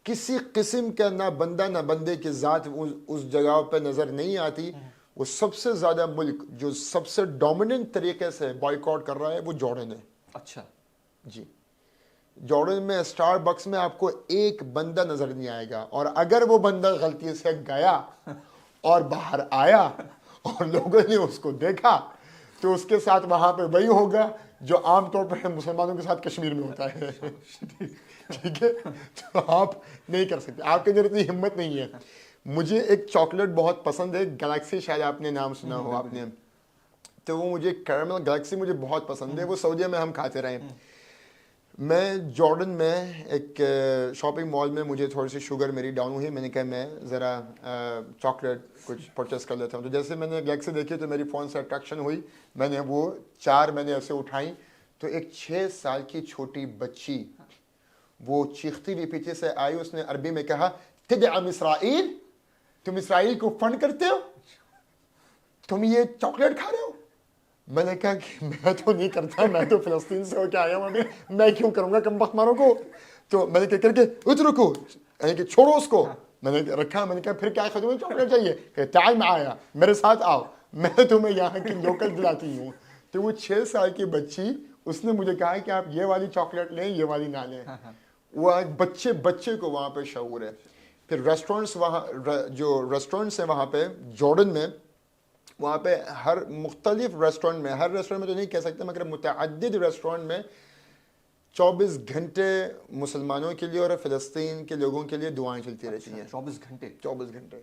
کسی قسم کا نہ بندہ نہ بندے کی ذات اس جگہ پہ نظر نہیں آتی. وہ سب سے زیادہ ملک جو سب سے ڈومیننٹ طریقے سے بائیکاٹ کر رہا ہے وہ جارڈن ہے. اچھا جی, جارڈن میں اسٹار بکس میں آپ کو ایک بندہ نظر نہیں آئے گا, اور اگر وہ بندہ غلطی سے گیا اور باہر آیا اور لوگوں نے اس کو دیکھا تو اس کے ساتھ وہاں پہ وہی ہوگا جو عام طور پر مسلمانوں کے ساتھ کشمیر میں ہوتا ہے. ٹھیک ہے, تو آپ نہیں کر سکتے, آپ کے اندر اتنی ہمت نہیں ہے. مجھے ایک چاکلیٹ بہت پسند ہے, گلیکسی, شاید آپ نے نام سنا ہو آپ نے, تو وہ مجھے کیرمل گلیکسی مجھے بہت پسند ہے. وہ سعودیہ میں ہم کھاتے رہے. میں جارڈن میں ایک شاپنگ مال میں مجھے تھوڑی سی شوگر میری ڈاؤن ہوئی, میں نے کہا میں ذرا چاکلیٹ کچھ پرچیز کر لیتا ہوں. تو جیسے میں نے گلیکسی دیکھی تو میری فون سے اٹریکشن ہوئی, میں نے وہ 4 میں نے ایسے اٹھائیں تو ایک 6 سال کی چھوٹی بچی وہ چیختی ہوئی پیچھے سے آئی, اس نے عربی میں کہا تدعم اسرائیل, تم اسرائیل کو فنڈ کرتے ہو, تم یہ چاکلیٹ کھا رہے ہو. میں نے کہا کہ میں تو نہیں کرتا, میں تو فلسطین سے ہو کے آیا ہوں, ابھی میں کیوں کروں گا کم بخت ماروں کو. تو میں نے کہا کر کے اترکو, یعنی کہ چھوڑو اس کو. میں نے رکھا, میں نے کہا پھر کیا تمہیں چاکلیٹ چاہیے, کہ ٹائم میں آیا میرے ساتھ آؤ, میں تمہیں یہاں کی لوکل دلاتی ہوں. تو وہ 6 سال کی بچی, اس نے مجھے کہا کہ آپ یہ والی چاکلیٹ لیں, یہ والی نہ لیں. وہ آج بچے کو وہاں پہ شعور ہے. پھر ریسٹورنٹس, وہاں جو ریسٹورنٹس ہیں وہاں پہ جارڈن میں, وہاں پہ ہر مختلف ریسٹورنٹ میں, ہر ریسٹورنٹ میں تو نہیں کہہ سکتے مگر متعدد ریسٹورنٹ میں 24 گھنٹے مسلمانوں کے لیے اور فلسطین کے لوگوں کے لیے دعائیں چلتی رہتی ہیں. 24 گھنٹے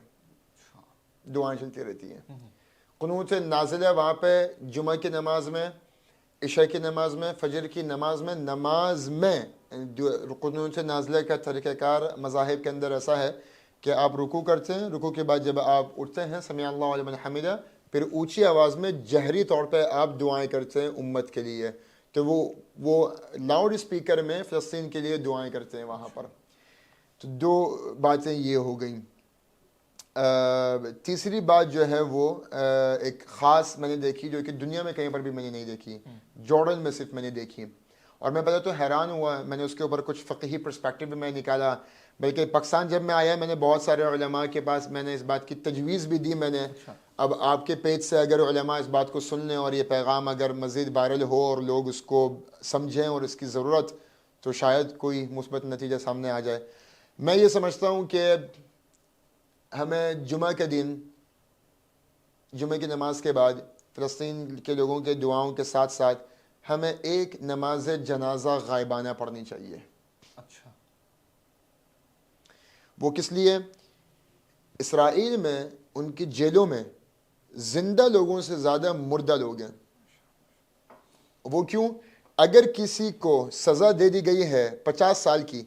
دعائیں چلتی رہتی ہیں. قنوت نازلہ وہاں پہ جمعہ کی نماز میں, عشاء کی نماز میں, فجر کی نماز میں قنوت نازلہ کا طریقہ کار مذاہب کے اندر ایسا ہے کہ آپ رکوع کرتے ہیں, رکوع کے بعد جب آپ اٹھتے ہیں سمیع اللہ لمن حمدہ, پھر اونچی آواز میں جہری طور پہ آپ دعائیں کرتے ہیں امت کے لیے. تو وہ لاؤڈ اسپیکر میں فلسطین کے لیے دعائیں کرتے ہیں وہاں پر. تو 2 باتیں یہ ہو گئیں. تیسری بات جو ہے وہ ایک خاص میں نے دیکھی جو کہ دنیا میں کہیں پر بھی میں نے نہیں دیکھی, جارڈن میں صرف میں نے دیکھی, اور میں پہلے تو حیران ہوا. میں نے اس کے اوپر کچھ فقہی پرسپیکٹیو بھی میں نکالا, بلکہ پاکستان جب میں آیا میں نے بہت سارے علماء کے پاس میں نے اس بات کی تجویز بھی دی. میں نے اب آپ کے پیج سے اگر علماء اس بات کو سن لیں اور یہ پیغام اگر مزید وائرل ہو اور لوگ اس کو سمجھیں اور اس کی ضرورت, تو شاید کوئی مثبت نتیجہ سامنے آ جائے. میں یہ سمجھتا ہوں کہ ہمیں جمعہ کے دن, جمعہ کی نماز کے بعد فلسطین کے لوگوں کے دعاؤں کے ساتھ ساتھ ہمیں ایک نماز جنازہ غائبانہ پڑھنی چاہیے. اچھا, وہ کس لیے؟ اسرائیل میں ان کی جیلوں میں زندہ لوگوں سے زیادہ مردہ لوگ ہیں. وہ کیوں؟ اگر کسی کو سزا دے دی گئی ہے 50 سال کی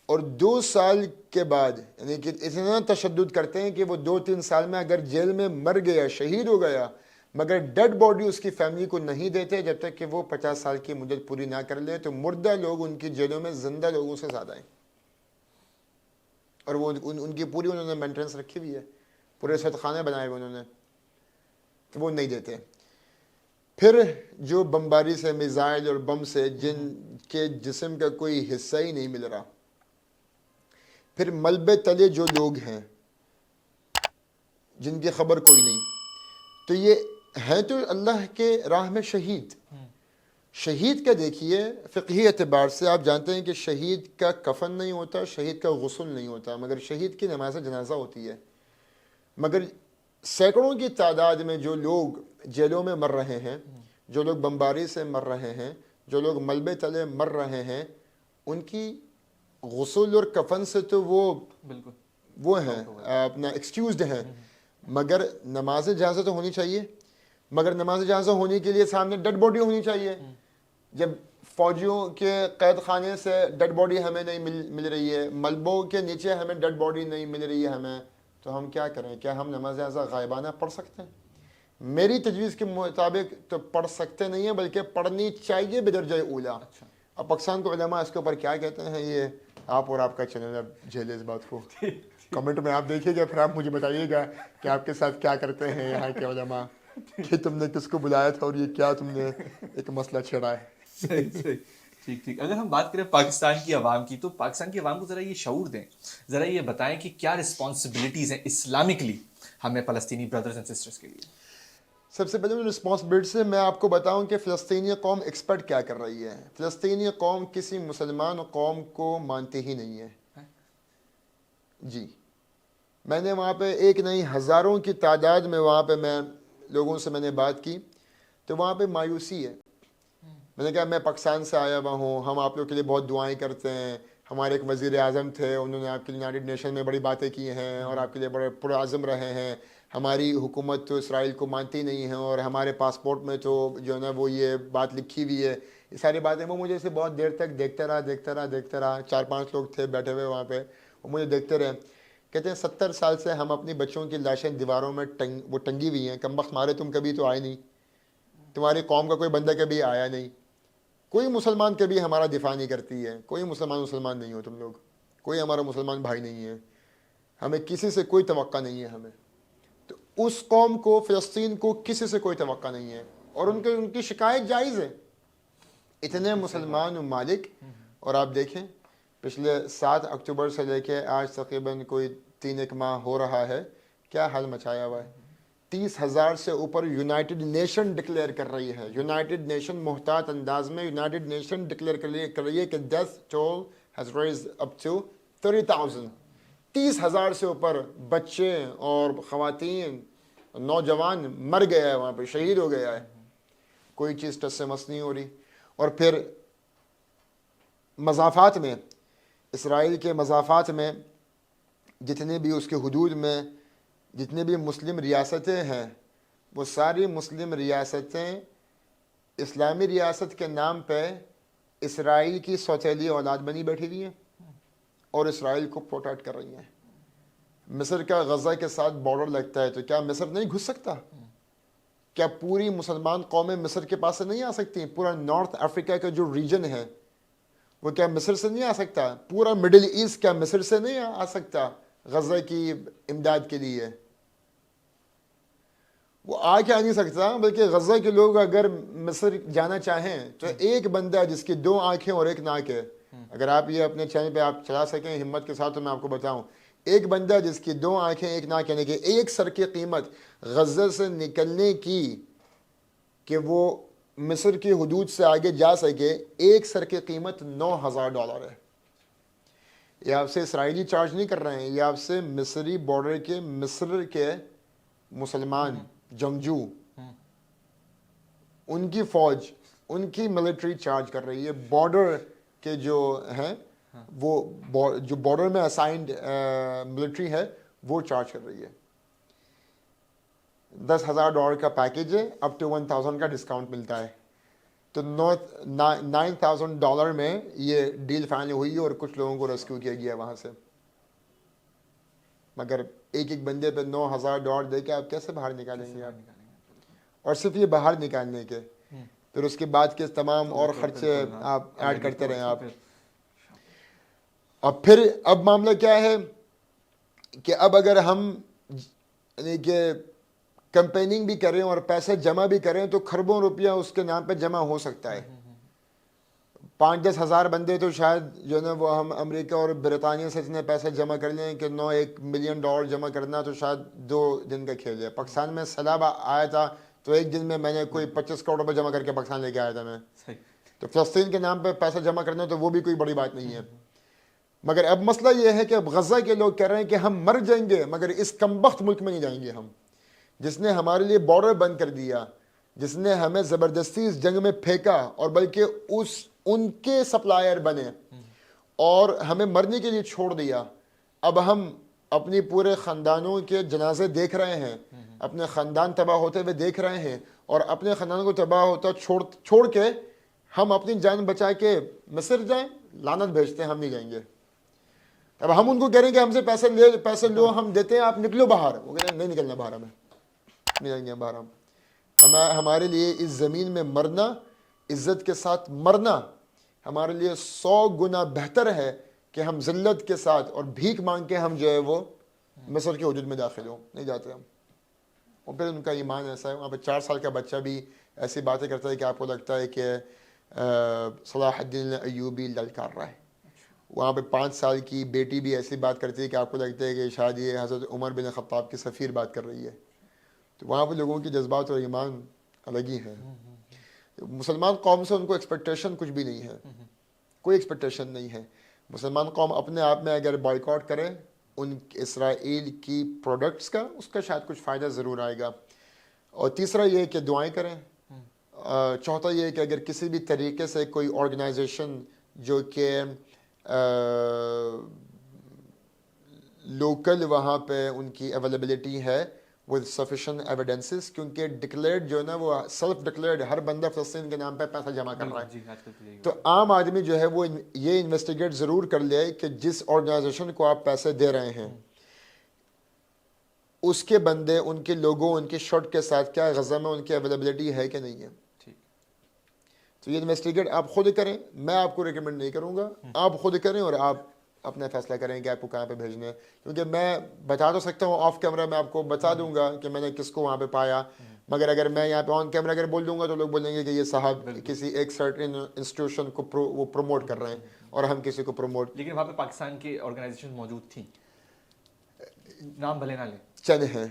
اور 2 سال کے بعد, یعنی کہ اتنا تشدد کرتے ہیں کہ وہ 2-3 سال میں اگر جیل میں مر گیا, شہید ہو گیا, مگر ڈیڈ باڈی اس کی فیملی کو نہیں دیتے جب تک کہ وہ 50 سال کی مدت پوری نہ کر لے. تو مردہ لوگ ان کی جیلوں میں زندہ لوگوں سے زیادہ ہیں, اور وہ ان کی پوری انہوں نے مینٹیننس رکھی ہوئی ہے, پورے صحت خانے بنائے ہوئے انہوں نے, تو وہ نہیں دیتے. پھر جو بمباری سے, میزائل اور بم سے جن کے جسم کا کوئی حصہ ہی نہیں مل رہا, پھر ملبے تلے جو لوگ ہیں جن کی خبر کوئی نہیں, تو یہ ہیں تو اللہ کے راہ میں شہید. شہید کا دیکھیے فقہی اعتبار سے آپ جانتے ہیں کہ شہید کا کفن نہیں ہوتا, شہید کا غسل نہیں ہوتا, مگر شہید کی نماز جنازہ ہوتی ہے. مگر سینکڑوں کی تعداد میں جو لوگ جیلوں میں مر رہے ہیں, جو لوگ بمباری سے مر رہے ہیں, جو لوگ ملبے تلے مر رہے ہیں, ان کی غسل اور کفن سے تو وہ ہیں اپنا ایکسکیوزڈ ہیں, مگر نماز جنازہ تو ہونی چاہیے. مگر نماز جنازہ ہونے کے لیے سامنے ڈیڈ باڈی ہونی چاہیے. جب فوجیوں کے قید خانے سے ڈیڈ باڈی ہمیں نہیں مل رہی ہے, ملبوں کے نیچے ہمیں ڈیڈ باڈی نہیں مل رہی ہے ہمیں, تو ہم کیا کریں؟ کیا ہم نماز جنازہ غائبانہ پڑھ سکتے ہیں؟ میری تجویز کے مطابق تو پڑھ سکتے نہیں ہیں, بلکہ پڑھنی چاہیے بدرجہ اولا. اب پاکستان کو علماء اس کے اوپر کیا کہتے ہیں یہ آپ اور آپ کا چینل اب جھیلے اس بات کو. کمنٹ میں آپ دیکھیے گا, پھر آپ مجھے بتائیے گا کہ آپ کے ساتھ کیا کرتے ہیں یہاں کے علماء, کہ تم نے کس کو بلایا تھا اور یہ کیا تم نے ایک مسئلہ چھڑا ہے. صحیح صحیح. ٹھیک. اگر ہم بات کریں پاکستان کی عوام کی, تو پاکستان کی عوام کو ذرا یہ شعور دیں, ذرا یہ بتائیں کہ کیا رسپانسبلٹیز ہیں اسلامکلی ہمیں فلسطینی بردرز اینڈ سسٹرز کے لیے. سب سے پہلے رسپانسبلٹی سے میں آپ کو بتاؤں کہ فلسطینی قوم ایکسپیکٹ کیا کر رہی ہے. فلسطینی قوم کسی مسلمان قوم کو مانتی ہی نہیں ہے. جی, میں نے وہاں پہ ایک نہیں ہزاروں کی تعداد میں وہاں پہ میں لوگوں سے میں نے بات کی, تو وہاں پہ مایوسی ہے. میں نے کہا میں پاکستان سے آیا ہوا ہوں, ہم آپ لوگ کے لیے بہت دعائیں کرتے ہیں. ہمارے ایک وزیر اعظم تھے, انہوں نے آپ کے لیے یونائٹڈ نیشن میں بڑی باتیں کی ہیں اور آپ کے لیے بڑے پرعزم رہے ہیں. ہماری حکومت تو اسرائیل کو مانتی نہیں ہے, اور ہمارے پاسپورٹ میں تو جو ہے نا وہ یہ بات لکھی ہوئی ہے. یہ ساری باتیں وہ مجھے اسے بہت دیر تک دیکھتا رہا. 4-5 لوگ تھے بیٹھے ہوئے وہاں پہ, وہ مجھے دیکھتے رہے. کہتے ہیں 70 سال سے ہم اپنی بچوں کی لاشیں دیواروں میں وہ ٹنگی ہوئی ہیں. کم وقت مارے, تم کبھی تو آئے نہیں, تمہاری قوم کا کوئی بندہ کبھی آیا نہیں, کوئی مسلمان کبھی ہمارا دفاع نہیں کرتی ہے. کوئی مسلمان نہیں ہو تم لوگ, کوئی ہمارا مسلمان بھائی نہیں ہے, ہمیں کسی سے کوئی توقع نہیں ہے. ہمیں تو اس قوم کو, فلسطین کو کسی سے کوئی توقع نہیں ہے, اور ان کی شکایت جائز ہے. اتنے مسلمان ممالک, اور آپ دیکھیں پچھلے 7 اکتوبر سے لے کے آج تقریباً کوئی 3 ماہ ہو رہا ہے, کیا حال مچایا ہوا ہے. 30,000 سے اوپر یونائٹڈ نیشن ڈکلیئر کر رہی ہے. یونائٹڈ نیشن محتاط انداز میں یونائٹڈ نیشن ڈکلیئر کر رہی ہے کہ death toll has raised up to 30,000. 30,000 سے اوپر بچے اور خواتین, نوجوان مر گیا ہے وہاں پہ, شہید ہو گیا ہے. کوئی چیز ٹس سے مس نہیں ہو رہی. اور پھر مضافات میں, اسرائیل کے مضافات میں جتنے بھی اس کے حدود میں جتنے بھی مسلم ریاستیں ہیں, وہ ساری مسلم ریاستیں اسلامی ریاست کے نام پہ اسرائیل کی سوتیلی اولاد بنی بیٹھی ہوئی ہیں اور اسرائیل کو پروٹیکٹ کر رہی ہیں. مصر کا غزہ کے ساتھ بارڈر لگتا ہے, تو کیا مصر نہیں گھس سکتا؟ کیا پوری مسلمان قومیں مصر کے پاس سے نہیں آ سکتی؟ پورا نارتھ افریقہ کا جو ریجن ہے وہ کیا مصر سے نہیں آ سکتا؟ پورا مڈل ایسٹ کیا مصر سے نہیں آ سکتا غزہ کی امداد کے لیے؟ وہ آ کے آ نہیں سکتا, بلکہ غزہ کے لوگ اگر مصر جانا چاہیں تو ایک بندہ جس کی 2 آنکھیں اور 1 ناک ہے, اگر آپ یہ اپنے چینل پہ آپ چلا سکیں ہمت کے ساتھ, تو میں آپ کو بتاؤں, ایک بندہ جس کی 2 آنکھیں 1 ناک, یعنی کہ ایک سر کی قیمت غزہ سے نکلنے کی کہ وہ مصر کی حدود سے آگے جا سکے, ایک سر کی قیمت $9,000 ہے. یہ آپ سے اسرائیلی چارج نہیں کر رہے ہیں, یہ آپ سے مصری بارڈر کے مصر کے مسلمان جنگجو, ان کی فوج, ان کی ملٹری چارج کر رہی ہے. بارڈر کے جو ہیں وہ جو بارڈر میں اسائنڈ ملٹری ہے وہ چارج کر رہی ہے. $10,000 کا پیکیج ہے, اپ ٹو 1,000 کا ڈسکاؤنٹ ملتا ہے. تو $9,000 میں یہ ڈیل فائنل ہوئی ہے, اور کچھ لوگوں کو ریسکیو کیا گیا وہاں سے. مگر ایک بندے پہ $9,000 دے کے آپ کیسے باہر نکالیں گے آپ؟ اور صرف یہ باہر نکالنے کے, پھر اس کے بعد کے تمام اور خرچے آپ ایڈ کرتے رہیں آپ. اور پھر اب معاملہ کیا ہے کہ اب اگر ہم یعنی کہ کمپیننگ بھی کریں اور پیسے جمع بھی کریں تو خربوں روپیہ اس کے نام پہ جمع ہو سکتا ہے. 5-10 ہزار بندے تو شاید جو ہے نا وہ ہم امریکہ اور برطانیہ سے اتنے پیسے جمع کر لیں کہ $1 ملین جمع کرنا تو شاید 2 دن کا کھیل ہے. پاکستان میں سیلاب آیا تھا تو ایک دن میں نے کوئی 25 کروڑ روپے جمع کر کے پاکستان لے کے آیا تھا میں. تو فلسطین کے نام پہ پیسہ جمع کرنا تو وہ بھی کوئی بڑی بات نہیں ہے. مگر اب مسئلہ یہ ہے کہ اب غزہ کے لوگ کہہ رہے ہیں کہ ہم مر جائیں گے مگر اس کمبخت ملک میں نہیں جائیں گے ہم, جس نے ہمارے لیے بارڈر بند کر دیا, جس نے ہمیں زبردستی اس جنگ میں پھینکا, اور بلکہ ان کے سپلائر بنے اور ہمیں مرنے کے لیے چھوڑ دیا. اب ہم اپنی پورے خاندانوں کے جنازے دیکھ رہے ہیں, اپنے خاندان تباہ ہوتے ہوئے دیکھ رہے ہیں, اور اپنے خاندان کو تباہ ہوتا چھوڑ کے ہم اپنی جان بچا کے مصر جائیں؟ لعنت بھیجتے ہیں, ہم نہیں جائیں گے. اب ہم ان کو کہہ رہے ہیں کہ ہم سے پیسے لو, ہم دیتے ہیں, آپ نکلو باہر. وہ کہہ رہے ہیں نہیں نکلنا باہر, ہمیں نہیں جائیں گے باہر. ہمارے لیے اس زمین میں مرنا, عزت کے ساتھ مرنا, ہمارے لیے 100 گنا بہتر ہے کہ ہم ذلت کے ساتھ اور بھیک مانگ کے ہم جو ہے وہ مصر کے حدود میں داخل ہوں، نہیں جاتے ہم. اور پھر ان کا ایمان ایسا ہے، وہاں پہ 4 سال کا بچہ بھی ایسی باتیں کرتا ہے کہ آپ کو لگتا ہے کہ صلاح الدین ایوبی للکار رہا ہے. وہاں پہ 5 سال کی بیٹی بھی ایسی بات کرتی ہے کہ آپ کو لگتا ہے کہ شاید یہ حضرت عمر بن خطاب کی سفیر بات کر رہی ہے. تو وہاں پہ لوگوں کے جذبات اور ایمان الگ ہی ہیں. مسلمان قوم سے ان کو ایکسپیکٹیشن کچھ بھی نہیں ہے، کوئی ایکسپیکٹیشن نہیں ہے. مسلمان قوم اپنے آپ میں اگر بائیکاٹ کرے ان اسرائیل کی پروڈکٹس کا، اس کا شاید کچھ فائدہ ضرور آئے گا. اور تیسرا یہ کہ دعائیں کریں. چوتھا یہ کہ اگر کسی بھی طریقے سے کوئی آرگنائزیشن جو کہ لوکل وہاں پہ ان کی اویلیبلٹی ہے with sufficient evidences، کیونکہ ڈکلیئرڈ جو ہے نا وہ سیلف ڈکلیئرڈ ہر بندہ فلسطین کے نام پہ پیسہ جمع کر رہا ہے. تو عام آدمی جو ہے وہ یہ انویسٹیگیٹ ضرور کر لے کہ جس آرگنائزیشن کو آپ پیسے دے رہے ہیں اس کے بندے، ان کے لوگوں، ان کے شرٹ کے ساتھ کیا غزہ میں ان کی اویلیبلٹی ہے کہ نہیں ہے. تو یہ انویسٹیگیٹ آپ خود کریں، میں آپ کو ریکمینڈ نہیں کروں گا. آپ خود کریں اور آپ اپنا فیصلہ کریں کہ آپ کو کہاں پہ بھیجنا ہے. کیونکہ میں بتا تو سکتا ہوں آف کیمرہ، میں آپ کو بتا دوں گا کہ میں نے کس کو وہاں پہ پایا، مگر اگر میں یہاں پہ آن کیمرہ اگر بول دوں گا تو لوگ بولیں گے کہ یہ صاحب کسی ایک سرٹن انسٹیٹیوشن کو وہ پروموٹ کر رہے ہیں اور ہم کسی کو پروموٹ. لیکن وہاں پہ پاکستان کی آرگنائزیشن موجود تھیں، نام بھلے نہ لیں، چند ہیں،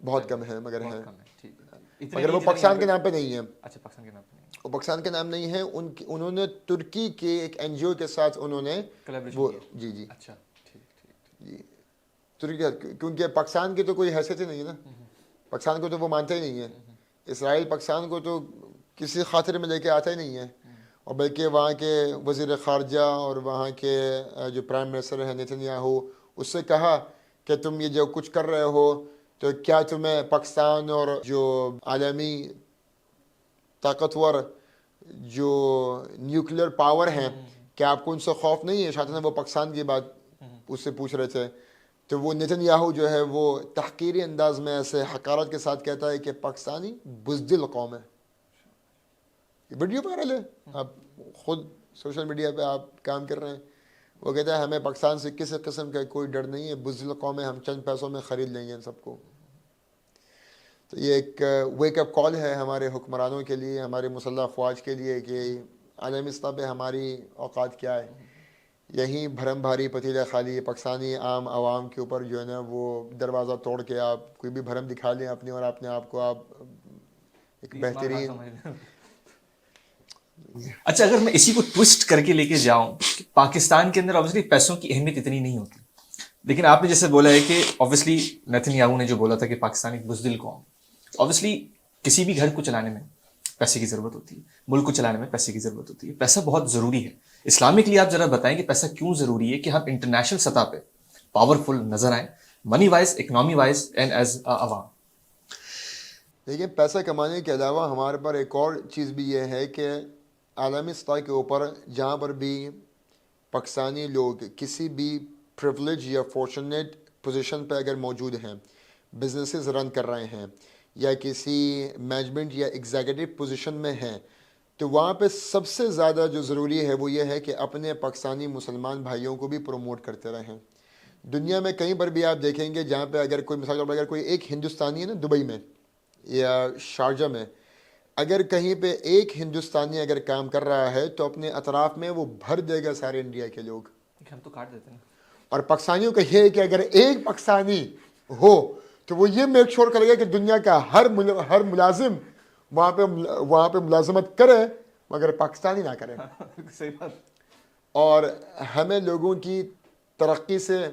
بہت کم ہیں مگر ہیں، ٹھیک، مگر وہ پاکستان کے نام پہ نہیں ہیں. اچھا پاکستان کے نام پہ نہیں، وہ پاکستان کے نام نہیں ہے. انہوں نے ترکی کے ایک این جی او کے ساتھ انہوں نے وہ جی اچھا جی ترکی کا، کیونکہ پاکستان کی تو کوئی حیثیت ہی نہیں ہے نا، پاکستان کو تو وہ مانتے ہی نہیں ہے. اسرائیل پاکستان کو تو کسی خاطر میں لے کے آتا ہی نہیں ہے. اور بلکہ وہاں کے وزیر خارجہ اور وہاں کے جو پرائم منسٹر ہے نیتن یاہو، اس سے کہا کہ تم یہ جو کچھ کر رہے ہو تو کیا تمہیں پاکستان اور جو عالمی طاقتور جو نیوکلیئر پاور ہیں کیا آپ کو ان سے خوف نہیں ہے؟ شاید وہ پاکستان کی بات اس سے پوچھ رہے تھے. تو وہ نیتن یاہو جو ہے وہ تحقیری انداز میں ایسے حقارت کے ساتھ کہتا ہے کہ پاکستانی بزدل قوم ہے. یہ ویڈیو وائرل ہے، آپ خود سوشل میڈیا پہ آپ کام کر رہے ہیں. وہ کہتا ہے ہمیں پاکستان سے کسی قسم کا کوئی ڈر نہیں ہے، بزدل قوم ہے، ہم چند پیسوں میں خرید لیں گے ان سب کو. تو یہ ایک ویک اپ کال ہے ہمارے حکمرانوں کے لیے، ہمارے مسلح افواج کے لیے کہ عالمی سطح پہ ہماری اوقات کیا ہے. یہیں بھرم بھاری پتیلہ خالی پاکستانی عام عوام کے اوپر جو ہے نا وہ دروازہ توڑ کے آپ کوئی بھی بھرم دکھا لیں اپنی اور اپنے آپ کو آپ ایک بہترین. اچھا اگر میں اسی کو ٹوسٹ کر کے لے کے جاؤں کہ پاکستان کے اندر obviously پیسوں کی اہمیت اتنی نہیں ہوتی، لیکن آپ نے جیسے بولا ہے کہ obviously نیتن یاہو نے جو بولا تھا کہ پاکستان ایک بزدل قوم، obviously کسی بھی گھر کو چلانے میں پیسے کی ضرورت ہوتی ہے، ملک کو چلانے میں پیسے کی ضرورت ہوتی ہے. پیسہ بہت ضروری ہے. اسلامکلی آپ ذرا بتائیں کہ پیسہ کیوں ضروری ہے کہ ہم انٹرنیشنل سطح پہ پاورفل نظر آئیں، money wise, economy wise and as عوام. دیکھیں پیسہ کمانے کے علاوہ ہمارے پر ایک اور چیز بھی یہ ہے کہ عالمی سطح کے اوپر جہاں پر بھی پاکستانی لوگ کسی بھی پریولیج یا فارچونیٹ پوزیشن پہ اگر موجود ہیں، بزنسز رن کر رہے ہیں یا کسی مینجمنٹ یا ایگزیکٹو پوزیشن میں ہیں، تو وہاں پہ سب سے زیادہ جو ضروری ہے وہ یہ ہے کہ اپنے پاکستانی مسلمان بھائیوں کو بھی پروموٹ کرتے رہیں. دنیا میں کہیں پر بھی آپ دیکھیں گے جہاں پہ اگر کوئی مثال اگر کوئی ایک ہندوستانی ہے نا دبئی میں یا شارجہ میں، اگر کہیں پہ ایک ہندوستانی اگر کام کر رہا ہے تو اپنے اطراف میں وہ بھر دے گا سارے انڈیا کے لوگ. ہم تو کاٹ دیتے ہیں. اور پاکستانیوں کا یہ ہے کہ اگر ایک پاکستانی ہو تو وہ یہ میک شور کرے گا کہ دنیا کا ہر ملازم وہاں پہ ملازمت کرے مگر پاکستانی نہ کرے. صحیح بات. اور ہمیں لوگوں کی ترقی سے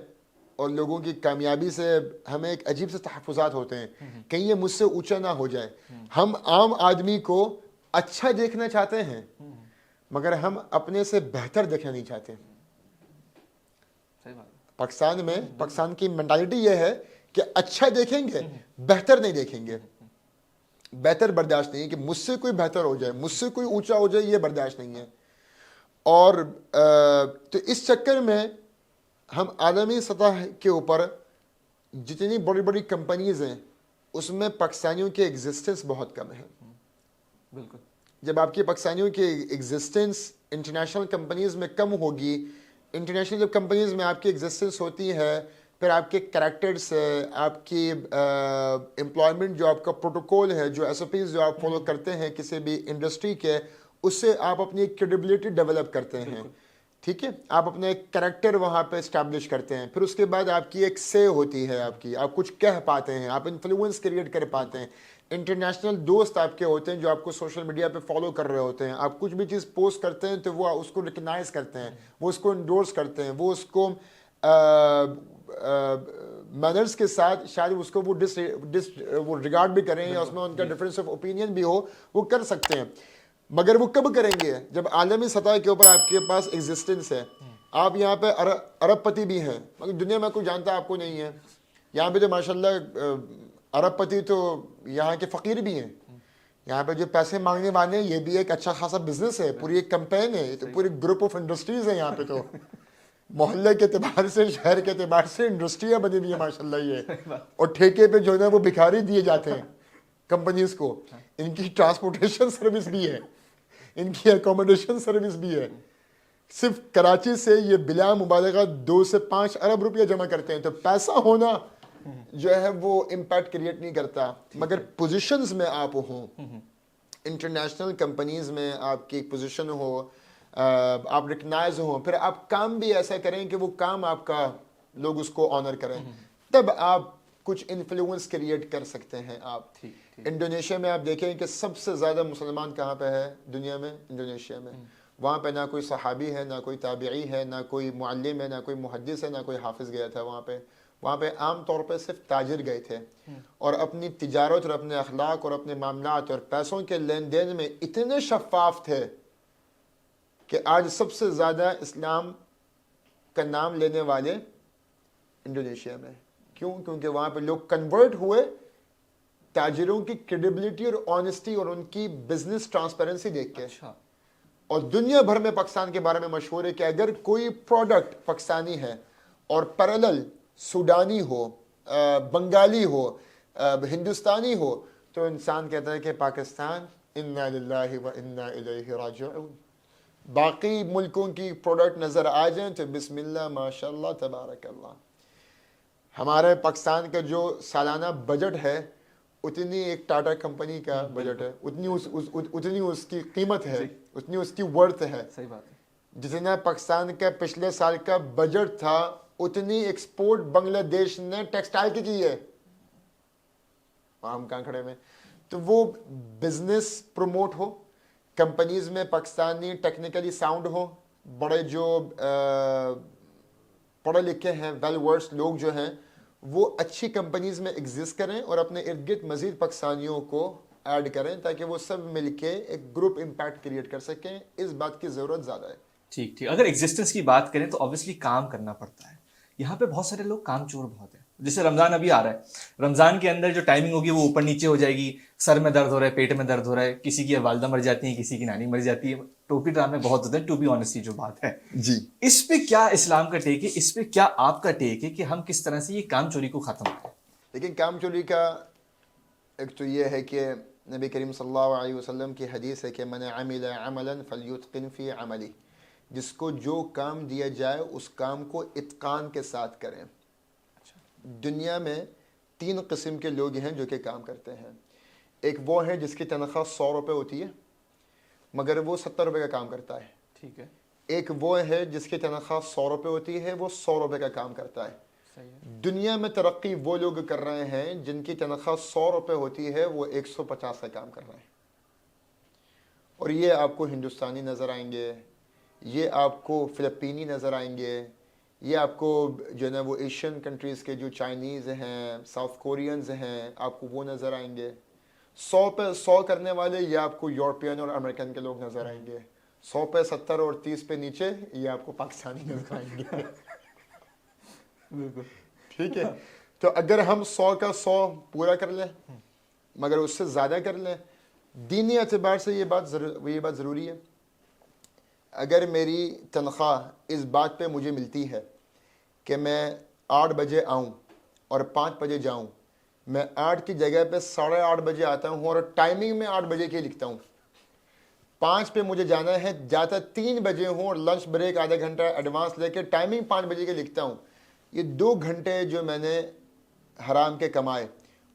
اور لوگوں کی کامیابی سے ہمیں ایک عجیب سے تحفظات ہوتے ہیں، کہیں یہ مجھ سے اونچا نہ ہو جائے. ہم عام آدمی کو اچھا دیکھنا چاہتے ہیں مگر ہم اپنے سے بہتر دیکھنا نہیں چاہتے. پاکستان کی مینٹالٹی یہ ہے کہ اچھا دیکھیں گے، بہتر نہیں دیکھیں گے. بہتر برداشت نہیں ہے کہ مجھ سے کوئی بہتر ہو جائے، مجھ سے کوئی اونچا ہو جائے، یہ برداشت نہیں ہے. اور تو اس چکر میں ہم عالمی سطح کے اوپر جتنی بڑی بڑی کمپنیز ہیں اس میں پاکستانیوں کی ایگزسٹنس بہت کم ہے. بالکل. جب آپ کی پاکستانیوں کی ایگزسٹنس انٹرنیشنل کمپنیز میں کم ہوگی انٹرنیشنل جب کمپنیز میں آپ کی ایگزسٹنس ہوتی ہے، پھر آپ کے کریکٹرس ہے، آپ کی امپلائمنٹ جو آپ کا پروٹوکول ہے، جو ایس او پیز جو آپ فالو کرتے ہیں کسی بھی انڈسٹری کے، اس سے آپ اپنی ایک کریڈیبلٹی ڈیولپ کرتے ہیں. ٹھیک ہے، آپ اپنا ایک کریکٹر وہاں پہ اسٹیبلش کرتے ہیں. پھر اس کے بعد آپ کی ایک سے ہوتی ہے، آپ کچھ کہہ پاتے ہیں، آپ انفلوئنس کریٹ کر پاتے ہیں. انٹرنیشنل دوست آپ کے ہوتے ہیں جو آپ کو سوشل میڈیا پہ فالو کر رہے ہوتے ہیں. آپ کچھ بھی چیز پوسٹ کرتے ہیں تو وہ اس کو ریکگنائز کرتے ہیں، وہ اس کو انڈورس کرتے ہیں، وہ اس کو مینرز کے ساتھ شاید اس کو وہ ریگارڈ بھی کریں یا اس میں ان کا ڈفرینس آف اوپینین بھی ہو، وہ کر سکتے ہیں. مگر وہ کب کریں گے؟ جب عالمی سطح کے اوپر آپ کے پاس ایگزسٹنس ہے. آپ یہاں پہ ارب پتی بھی ہیں، مگر دنیا میں کوئی جانتا آپ کو نہیں ہے. یہاں پہ تو ماشاءاللہ ارب پتی تو یہاں کے فقیر بھی ہیں. یہاں پہ جو پیسے مانگنے والے ہیں، یہ بھی ایک اچھا خاصا بزنس ہے، پوری ایک کمپین ہے، تو پوری گروپ آف انڈسٹریز ہیں یہاں پہ. تو محلے کے اعتبار سے، شہر کے اعتبار سے انڈسٹریاں بنی ہوئی ہیں ماشاءاللہ یہ. اور ٹھیکے پہ جو ہے نا وہ بھکاری دیے جاتے ہیں کمپنیز کو. ان کی ٹرانسپورٹیشن سروس بھی ہے، ان کی اکوموڈیشن سروس بھی ہے. صرف کراچی سے یہ بلا مبالغہ 2 سے 5 ارب روپیہ جمع کرتے ہیں. تو پیسہ ہونا جو ہے وہ امپیکٹ کریٹ نہیں کرتا، مگر پوزیشنز میں آپ ہوں، انٹرنیشنل کمپنیز میں آپ کی پوزیشن ہو، آپ ریکگنائز ہوں، پھر آپ کام بھی ایسا کریں کہ وہ کام آپ کا لوگ اس کو آنر کریں، تب آپ کچھ انفلوئنس کریٹ کر سکتے ہیں. آپ انڈونیشیا میں آپ دیکھیں کہ سب سے زیادہ مسلمان کہاں پہ ہے دنیا میں؟ انڈونیشیا میں. وہاں پہ نہ کوئی صحابی ہے، نہ کوئی تابعی ہے، نہ کوئی معلم ہے، نہ کوئی محدث ہے، نہ کوئی حافظ گیا تھا وہاں پہ عام طور پہ صرف تاجر گئے تھے. اور اپنی تجارت اور اپنے اخلاق اور اپنے معاملات اور پیسوں کے لین دین میں اتنے شفاف تھے کہ آج سب سے زیادہ اسلام کا نام لینے والے انڈونیشیا میں. کیوں؟ کیونکہ وہاں پہ لوگ کنورٹ ہوئے تاجروں کی کریڈیبلٹی اور آنیسٹی اور ان کی بزنس ٹرانسپیرنسی دیکھ کے. اور دنیا بھر میں پاکستان کے بارے میں مشہور ہے کہ اگر کوئی پروڈکٹ پاکستانی ہے اور پیرالل سوڈانی ہو، بنگالی ہو، ہندوستانی ہو، تو انسان کہتا ہے کہ پاکستان انا للہ و انا الیہ راجعون. باقی ملکوں کی پروڈکٹ نظر آ جائیں تو بسم اللہ ماشاءاللہ تبارک اللہ. ہمارے پاکستان کا جو سالانہ بجٹ ہے اتنی ایک ٹاٹا کمپنی کا بجٹ ہے، اتنی اس کی قیمت ہے، اتنی اس کی ورتھ ہے. صحیح بات ہے. جتنا پاکستان کا پچھلے سال کا بجٹ تھا اتنی ایکسپورٹ بنگلہ دیش نے ٹیکسٹائل کی ہے. ہم کہاں کھڑے میں. تو وہ بزنس پروموٹ ہو، کمپنیز میں پاکستانی ٹیکنیکلی ساؤنڈ ہو، بڑے جو پڑھے لکھے ہیں، ویل ورس لوگ جو ہیں وہ اچھی کمپنیز میں ایگزسٹ کریں اور اپنے ارد گرد مزید پاکستانیوں کو ایڈ کریں تاکہ وہ سب مل کے ایک گروپ امپیکٹ کریٹ کر سکیں. اس بات کی ضرورت زیادہ ہے. ٹھیک. اگر ایگزسٹنس کی بات کریں تو obviously کام کرنا پڑتا ہے. یہاں پہ بہت سارے لوگ کام چور بہت ہیں. جیسے رمضان ابھی آ رہا ہے، رمضان کے اندر جو ٹائمنگ ہوگی وہ اوپر نیچے ہو جائے گی، سر میں درد ہو رہا ہے، پیٹ میں درد ہو رہا ہے، کسی کی والدہ مر جاتی ہیں، کسی کی نانی مر جاتی ہے، ٹوپی ڈرامے بہت ہوتے ہیں. ٹو بی آنیسٹلی جو بات ہے جی، اس پہ کیا اسلام کا ٹیک ہے؟ اس پہ کیا آپ کا ٹیک ہے کہ ہم کس طرح سے یہ کام چوری کو ختم کریں؟ لیکن کام چوری کا ایک تو یہ ہے کہ نبی کریم صلی اللہ علیہ وسلم کی حدیث ہے کہ من عمل عملا فلیتقن فی عملی، جس کو جو کام دیا جائے اس کام کو اتقان کے ساتھ کریں. دنیا میں 3 قسم کے لوگ ہیں جو کہ کام کرتے ہیں. ایک وہ ہے جس کی تنخواہ 100 روپے ہوتی ہے مگر وہ 70 روپے کا کام کرتا ہے. ٹھیک ہے. ایک وہ ہے جس کی تنخواہ 100 روپے ہوتی ہے، وہ 100 روپے کا کام کرتا ہے. دنیا میں ترقی وہ لوگ کر رہے ہیں جن کی تنخواہ 100 روپے ہوتی ہے، وہ 150 کا کام کر رہے ہیں. اور یہ آپ کو ہندوستانی نظر آئیں گے، یہ آپ کو فلپینی نظر آئیں گے، یہ آپ کو جو ہے نا وہ ایشین کنٹریز کے جو چائنیز ہیں، ساؤتھ کورینز ہیں، آپ کو وہ نظر آئیں گے. 100 پہ 100 کرنے والے یہ آپ کو یورپین اور امریکن کے لوگ نظر آئیں گے. 100 پہ 70 اور 30 پہ نیچے یہ آپ کو پاکستانی نظر آئیں گے. ٹھیک ہے. تو اگر ہم 100 کا 100 پورا کر لیں مگر اس سے زیادہ کر لیں، دینی اعتبار سے یہ بات ضروری ہے. اگر میری تنخواہ اس بات پہ مجھے ملتی ہے کہ میں 8 بجے آؤں اور 5 بجے جاؤں، میں 8 کی جگہ پہ 8:30 بجے آتا ہوں اور ٹائمنگ میں 8 بجے کی لکھتا ہوں، 5 پہ مجھے جانا ہے, جاتا 3 بجے ہوں اور لنچ بریک آدھا گھنٹہ ایڈوانس لے کے ٹائمنگ 5 بجے کے لکھتا ہوں. یہ 2 گھنٹے جو میں نے حرام کے کمائے,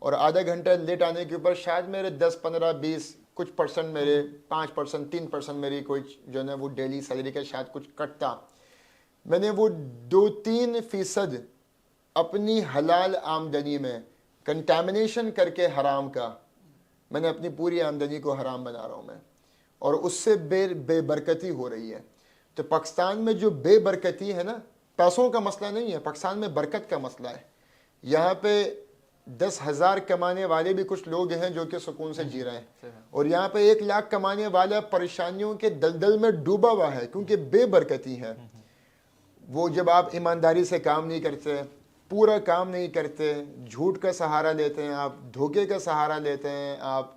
اور آدھا گھنٹہ لیٹ آنے کے اوپر شاید میرے 10 15 20 کچھ پرسنٹ میرے 5% 3% میری کوئی جو ہے نا وہ ڈیلی سیلری کا شاید کچھ کٹتا. میں نے وہ 2-3% اپنی حلال آمدنی میں کنٹامنیشن کر کے حرام کا, میں نے اپنی پوری آمدنی کو حرام بنا رہا ہوں میں, اور اس سے بے برکتی ہو رہی ہے. تو پاکستان میں جو بے برکتی ہے نا, پیسوں کا مسئلہ نہیں ہے, پاکستان میں برکت کا مسئلہ ہے. یہاں پہ 10,000 کمانے والے بھی کچھ لوگ ہیں جو کہ سکون سے جی رہے ہیں, اور یہاں پہ 1 لاکھ کمانے والا پریشانیوں کے دلدل میں ڈوبا ہوا ہے, کیونکہ بے برکتی ہے. وہ جب آپ ایمانداری سے کام نہیں کرتے, پورا کام نہیں کرتے, جھوٹ کا سہارا لیتے ہیں, آپ دھوکے کا سہارا لیتے ہیں, آپ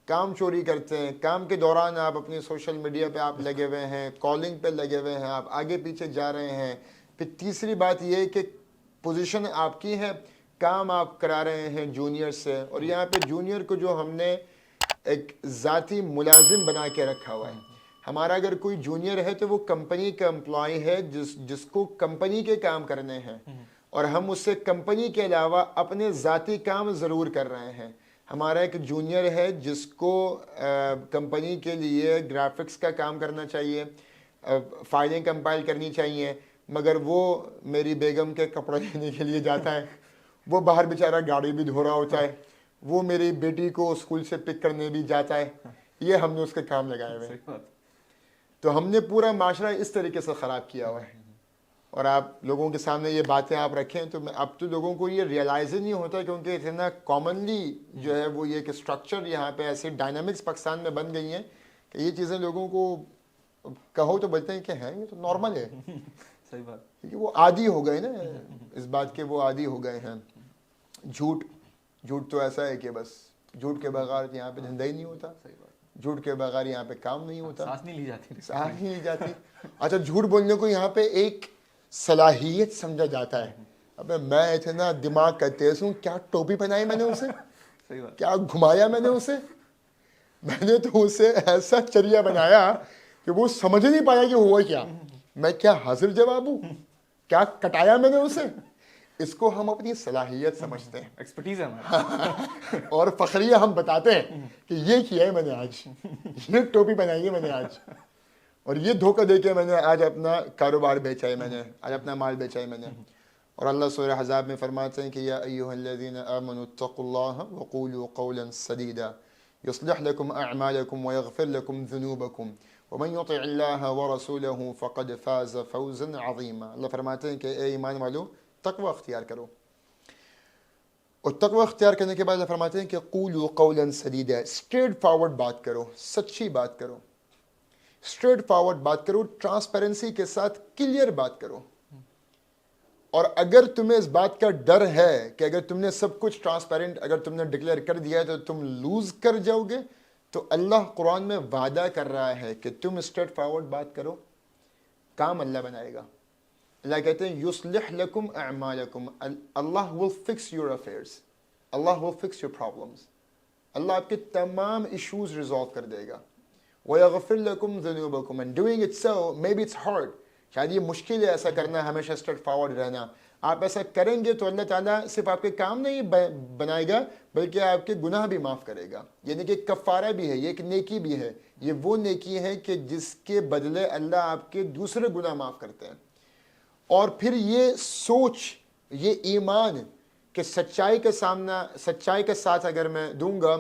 کام چوری کرتے ہیں, کام کے دوران آپ اپنی سوشل میڈیا پہ آپ لگے ہوئے ہیں, کالنگ پہ لگے ہوئے ہیں, آپ آگے پیچھے جا رہے ہیں. پھر تیسری بات یہ کہ پوزیشن آپ کی ہے, کام آپ کرا رہے ہیں جونیئر سے, اور یہاں پہ جونیئر کو جو ہم نے ایک ذاتی ملازم بنا کے رکھا ہوا ہے. ہمارا اگر کوئی جونیئر ہے تو وہ کمپنی کا امپلائی ہے جس کو کمپنی کے کام کرنے ہیں, اور ہم اس سے کمپنی کے علاوہ اپنے ذاتی کام ضرور کر رہے ہیں. ہمارا ایک جونیئر ہے جس کو کمپنی کے لیے گرافکس کا کام کرنا چاہیے, فائلیں کمپائل کرنی چاہیے, مگر وہ میری بیگم کے کپڑے لینے کے لیے جاتا ہے, وہ باہر بیچارہ گاڑی بھی دھو رہا ہوتا ہے, وہ میری بیٹی کو اسکول سے پک کرنے بھی جاتا ہے. یہ ہم نے اس کے کام لگائے ہوئے ہیں. تو ہم نے پورا معاشرہ اس طریقے سے خراب کیا ہوا ہے. اور آپ لوگوں کے سامنے یہ باتیں آپ رکھیں تو اب تو لوگوں کو یہ ریئلائز ہی نہیں ہوتا, کیونکہ اتنا کامنلی جو ہے وہ یہ کہ اسٹرکچر یہاں پہ ایسے ڈائنامکس پاکستان میں بن گئی ہیں کہ یہ چیزیں لوگوں کو کہو تو بولتے ہیں کہ ہیں یہ تو نارمل ہے. صحیح بات, کیونکہ وہ عادی ہو گئے نا اس بات کے, وہ عادی ہو گئے ہیں. جھوٹ تو ایسا ہے کہ بس جھوٹ کے بغیر یہاں پہ دھندا ہی نہیں ہوتا, جھوٹ کے بغیر یہاں پہ کام نہیں ہوتا, سانس نہیں لی جاتی, سانس نہیں لی جاتی. اچھا, جھوٹ بولنے کو یہاں پہ ایک صلاحیت سمجھا جاتا ہے. ابے میں اتنا دماغ کا تیز ہوں, کیا ٹوپی پہنائی میں نے اسے, کیا گھمایا میں نے اسے, میں نے تو اسے ایسا چریا بنایا کہ وہ سمجھ نہیں پایا کہ ہوا کیا, میں کیا حاضر جواب ہوں, کیا کٹایا میں نے اسے. اس کو ہم اپنی صلاحیت سمجھتے ہیں, ایکسپرٹیز ہے ہمارا, اور فخریہ ہم بتاتے ہیں کہ یہ کیا ہے میں نے آج, یہ ٹوپی پہنائی ہے میں نے آج, اور یہ دھوکہ دے کے میں نے آج اپنا کاروبار بیچا ہے, میں نے آج اپنا مال بیچا ہے میں نے. اور اللہ سورہ احزاب میں فرماتے ہیں کہ یا ایھا الذین آمنوا اتقوا اللہ وقولوا قولا سدیدا یصلح لکم اعمالکم ویغفر لکم ذنوبکم ومن یطع اللہ ورسولہ فقد فاز فوزا عظیما. اللہ فرماتے ہیں کہ اے ایمان والو تقوی اختیار کرو, اور تقوی اختیار کرنے کے بعد اللہ فرماتے ہیں کہ قولوا قولا سدیدا, اسٹریٹ فارورڈ بات کرو, سچی بات کرو, اسٹریٹ فارورڈ بات کرو, ٹرانسپیرنسی کے ساتھ کلیئر بات کرو. اور اگر تمہیں اس بات کا ڈر ہے کہ اگر تم نے سب کچھ ٹرانسپیرنٹ اگر تم نے ڈکلیئر کر دیا ہے تو تم لوز کر جاؤ گے, تو اللہ قرآن میں وعدہ کر رہا ہے کہ تم اسٹریٹ فارورڈ بات کرو, کام اللہ بنائے گا. اللہ کہتے ہیں یصلح لکم اعمالکم, اللہ will fix your affairs, Allah will fix your problems, اللہ آپ کے تمام ایشوز ریزالو کر دے گا. وَيَغْفِرْ لَكُمْ ذُنُوبَكُمْ, and doing it so maybe it's hard, شاید یہ مشکل ہے ایسا کرنا, ہمیشہ اسٹریٹ فارورڈ رہنا. آپ ایسا کریں گے تو اللہ تعالیٰ صرف آپ کے کام نہیں بنائے گا بلکہ آپ کے گناہ بھی معاف کرے گا. یعنی کہ کفارہ بھی ہے, یہ ایک نیکی بھی ہے. یہ وہ نیکی ہے کہ جس کے بدلے اللہ آپ کے دوسرے گناہ معاف کرتے ہیں. اور پھر یہ سوچ, یہ ایمان کہ سچائی کے ساتھ اگر میں دوں گا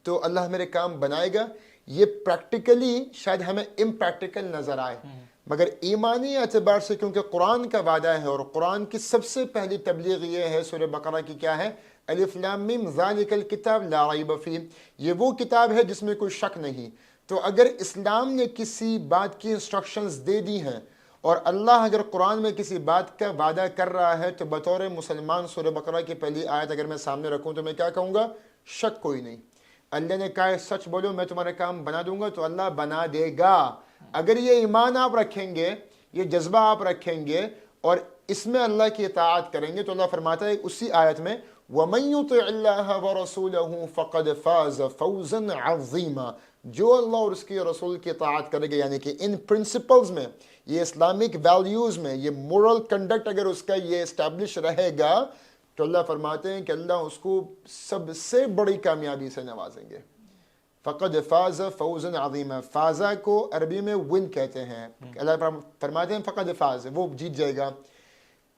تو اللہ میرے کام بنائے گا, یہ پریکٹیکلی شاید ہمیں امپریکٹیکل نظر آئے, مگر ایمانی اعتبار سے کیونکہ قرآن کا وعدہ ہے, اور قرآن کی سب سے پہلی تبلیغ یہ ہے سورہ بقرہ کی کیا ہے, الف لام میم ذالک الکتاب لا ریب فیہ, یہ وہ کتاب ہے جس میں کوئی شک نہیں. تو اگر اسلام نے کسی بات کی انسٹرکشنز دے دی ہیں, اور اللہ اگر قرآن میں کسی بات کا وعدہ کر رہا ہے, تو بطور مسلمان سورہ بقرہ کی پہلی آیت اگر میں سامنے رکھوں تو میں کیا کہوں گا, شک کوئی نہیں. اللہ نے کہا ہے سچ بولو میں تمہارا کام بنا دوں گا, تو اللہ بنا دے گا. اگر یہ ایمان آپ رکھیں گے, یہ جذبہ آپ رکھیں گے اور اس میں اللہ کی اطاعت کریں گے, تو اللہ فرماتا ہے اسی آیت میں وَمَن يُطِعِ اللَّهَ وَرَسُولَهُ فَقَدْ فَازَ فَوْزًا عَظِيمًا, جو اللہ اور اس کے رسول کی اطاعت کرے گا، یعنی کہ ان پرنسپلز میں، یہ اسلامک ویلیوز میں، یہ مورل کنڈکٹ اگر اس کا یہ اسٹیبلش رہے گا تو اللہ فرماتے ہیں کہ اللہ اس کو سب سے بڑی کامیابی سے نوازیں گے. فقد فاز فوزا عظیما، فازا کو عربی میں ون کہتے ہیں. اللہ فرماتے ہیں فقد فاز، وہ جیت جائے گا.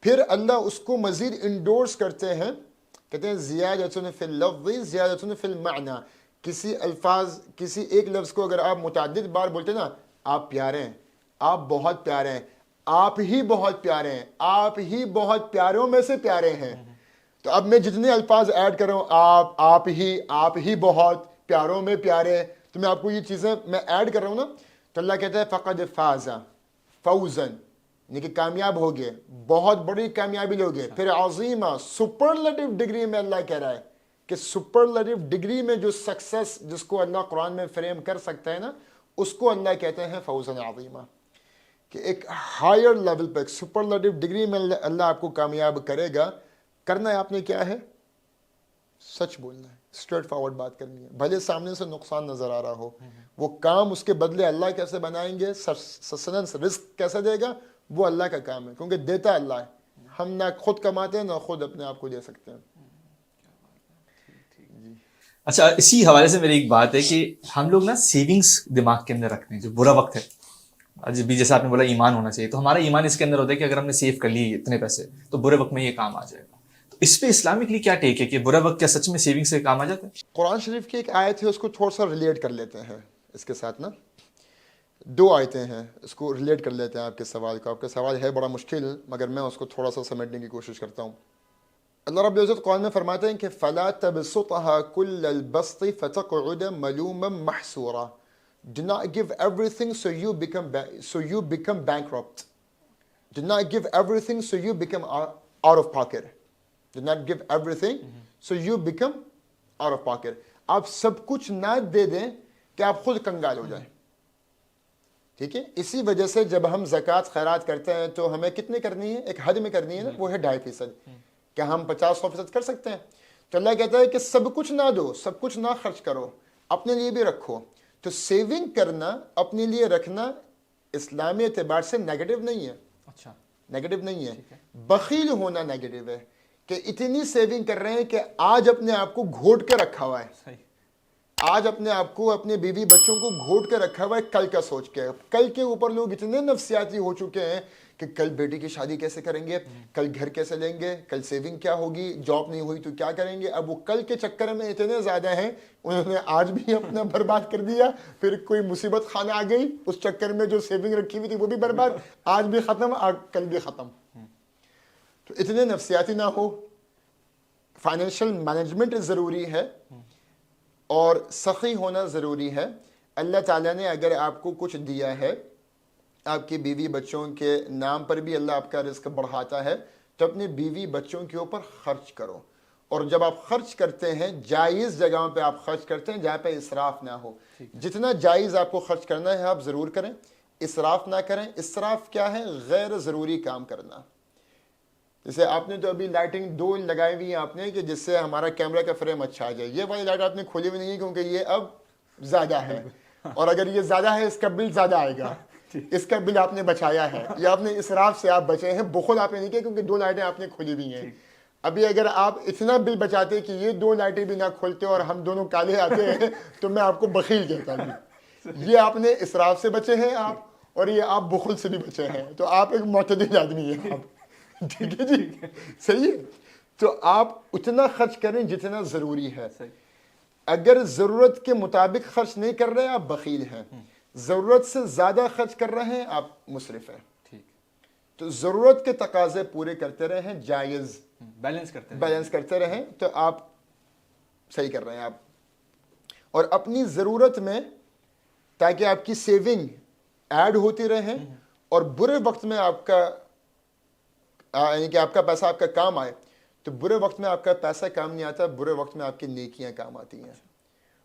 پھر اللہ اس کو مزید انڈورس کرتے ہیں، کہتے ہیں زیادۃ فی اللفظ زیادۃ فی المعنی. کسی ایک لفظ کو اگر آپ متعدد بار بولتے ہیں نا، آپ پیارے ہیں، آپ بہت پیارے ہیں، آپ ہی بہت پیارے ہیں، آپ ہی بہت پیاروں میں سے پیارے ہیں، تو اب میں جتنے الفاظ ایڈ کر رہا ہوں، آپ ہی بہت پیاروں میں پیارے ہیں، تو میں آپ کو یہ چیزیں میں ایڈ کر رہا ہوں نا، تو اللہ کہتا ہے فقد فاز فوزن، یعنی کہ کامیاب ہو گئے، بہت بڑی کامیابی لوگے. پھر عظیمہ، سپرلیٹو ڈگری میں اللہ کہہ رہا ہے کہ سپرلیٹو ڈگری میں جو سکسس جس کو اللہ قرآن میں فریم کر سکتا ہے نا، اس کو اللہ کہتے ہیں فوزن عظیمہ. کہ ایک ہائر لیول پہ، ایک سپرلیٹو ڈگری میں اللہ آپ کو کامیاب کرے گا. کرنا ہے آپ نے کیا ہے؟ سچ بولنا ہے، اسٹریٹ فارورڈ بات کرنی ہے، بھلے سامنے سے نقصان نظر آ رہا ہو. وہ کام اس کے بدلے اللہ کیسے بنائیں گے، سسٹیننس رزق کیسے دے گا، وہ اللہ کا کام ہے، کیونکہ دیتا اللہ ہے. ہم نہ خود کماتے ہیں نہ خود اپنے آپ کو دے سکتے ہیں. اچھا، اسی حوالے سے میری ایک بات ہے کہ ہم لوگ نا سیونگس دماغ کے اندر رکھتے ہیں. جو برا وقت ہے، جیسے آپ نے بولا ایمان ہونا چاہیے، تو ہمارا ایمان اس کے اندر ہوتا ہے کہ اگر ہم نے سیو کر لی اتنے پیسے تو برے وقت میں یہ کام آ جائے گا. تو اس پہ اسلامکلی کیا ٹیک ہے کہ برا وقت کیا سچ میں سیونگ سے کام آ جاتا ہے؟ قرآن شریف کی ایک آیت ہے، اس کو تھوڑا سا ریلیٹ کر لیتے ہیں اس کے ساتھ نا. دو آیتیں ہیں، اس کو ریلیٹ کر لیتے ہیں آپ کے سوال کو. آپ کا سوال ہے بڑا مشکل، مگر میں اس کو تھوڑا سا سمیٹنے کی کوشش کرتا ہوں. اللہ رب العزت قرآن میں فرماتے ہیں کہ فَلَا تَبْسُطْهَا كُلَّ الْبَسْطِ فَتَقْعُدَ مَلُومًا مَحْسُورًا. Do not give everything so you become bankrupt. Do not give everything so you become out of pocket. Do not give everything so you become out of pocket. آپ سب کچھ نہ دے دیں کہ آپ خود کنگال ہو جائیں. ٹھیک ہے، اسی وجہ سے جب ہم زکوٰۃ خیرات کرتے ہیں تو ہمیں کتنے کرنی ہے؟ ایک حد میں کرنی ہے نا، وہ ہے 2.5%. کیا ہم 50-100% کر سکتے ہیں؟ تو اللہ کہتا ہے کہ سب کچھ نہ دو، سب کچھ نہ خرچ کرو، اپنے لیے بھی رکھو. تو سیونگ کرنا، اپنے لیے رکھنا اسلامی اعتبار سے نیگیٹو نہیں ہے. اچھا، نیگیٹو نہیں ہے. بخیل ہونا نیگیٹو ہے کہ اتنی سیونگ کر رہے ہیں کہ آج اپنے آپ کو گھوٹ کے رکھا ہوا ہے، صحیح. آج اپنے آپ کو، اپنے بیوی بچوں کو گھوٹ کے رکھا ہوا ہے کل کا سوچ کے. کل کے اوپر لوگ اتنے نفسیاتی ہو چکے ہیں کہ کل بیٹی کی شادی کیسے کریں گے، کل گھر کیسے لیں گے، کل سیونگ کیا ہوگی، جاب نہیں ہوئی تو کیا کریں گے. اب وہ کل کے چکر میں اتنے زیادہ ہیں، انہوں نے آج بھی اپنا برباد کر دیا. پھر کوئی مصیبت خانہ آ گئی، اس چکر میں جو سیونگ رکھی ہوئی تھی وہ بھی برباد، آج بھی ختم، کل بھی ختم. تو اتنے نفسیاتی نہ ہو. فائنینشیل مینجمنٹ ضروری ہے اور سخی ہونا ضروری ہے. اللہ تعالیٰ نے اگر آپ کو کچھ دیا ہے، آپ کی بیوی بچوں کے نام پر بھی اللہ آپ کا رزق بڑھاتا ہے، تو اپنے بیوی بچوں کے اوپر خرچ کرو. اور جب آپ خرچ کرتے ہیں جائز جگہوں پہ آپ خرچ کرتے ہیں جہاں پہ اسراف نہ ہو. جتنا جائز آپ کو خرچ کرنا ہے آپ ضرور کریں، اسراف نہ کریں. اسراف کیا ہے؟ غیر ضروری کام کرنا. جیسے آپ نے تو ابھی لائٹنگ 2 لگائی ہوئی ہیں آپ نے کہ جس سے ہمارا کیمرہ کا فریم اچھا آ جائے. یہ والی لائٹ آپ نے کھولی ہوئی نہیں ہے کیونکہ یہ اب زیادہ ہے، اور اگر یہ زیادہ ہے اس کا بل زیادہ آئے گا. اس کا بل آپ نے بچایا ہے، یا آپ نے اسراف سے آپ بچے ہیں. بخل آپ نے نہیں کیا کیونکہ 2 لائٹیں آپ نے کھولی ہوئی ہیں. ابھی اگر آپ اتنا بل بچاتے کہ یہ 2 لائٹیں بھی نہ کھولتے اور ہم دونوں کالے آتے ہیں تو میں آپ کو بخیل کہتا ہوں. یہ آپ نے اسراف سے بچے ہیں آپ، اور یہ آپ بخل سے بھی بچے ہیں. تو آپ ایک معتدل آدمی ہیں آپ. ٹھیک ہے جی، صحیح ہے. تو آپ اتنا خرچ کریں جتنا ضروری ہے. اگر ضرورت کے مطابق خرچ نہیں کر رہے آپ بخیل ہیں. ضرورت سے زیادہ خرچ کر رہے ہیں آپ مسرف ہیں. تو ضرورت کے تقاضے پورے کرتے رہیں، جائز بیلنس کرتے رہیں تو آپ صحیح کر رہے ہیں آپ. اور اپنی ضرورت میں تاکہ آپ کی سیونگ ایڈ ہوتی رہیں اور برے وقت میں آپ کا یعنی کہ آپ کا پیسہ آپ کا کام آئے. تو برے وقت میں آپ کا پیسہ کام نہیں آتا، برے وقت میں آپ کی نیکیاں کام آتی ہیں.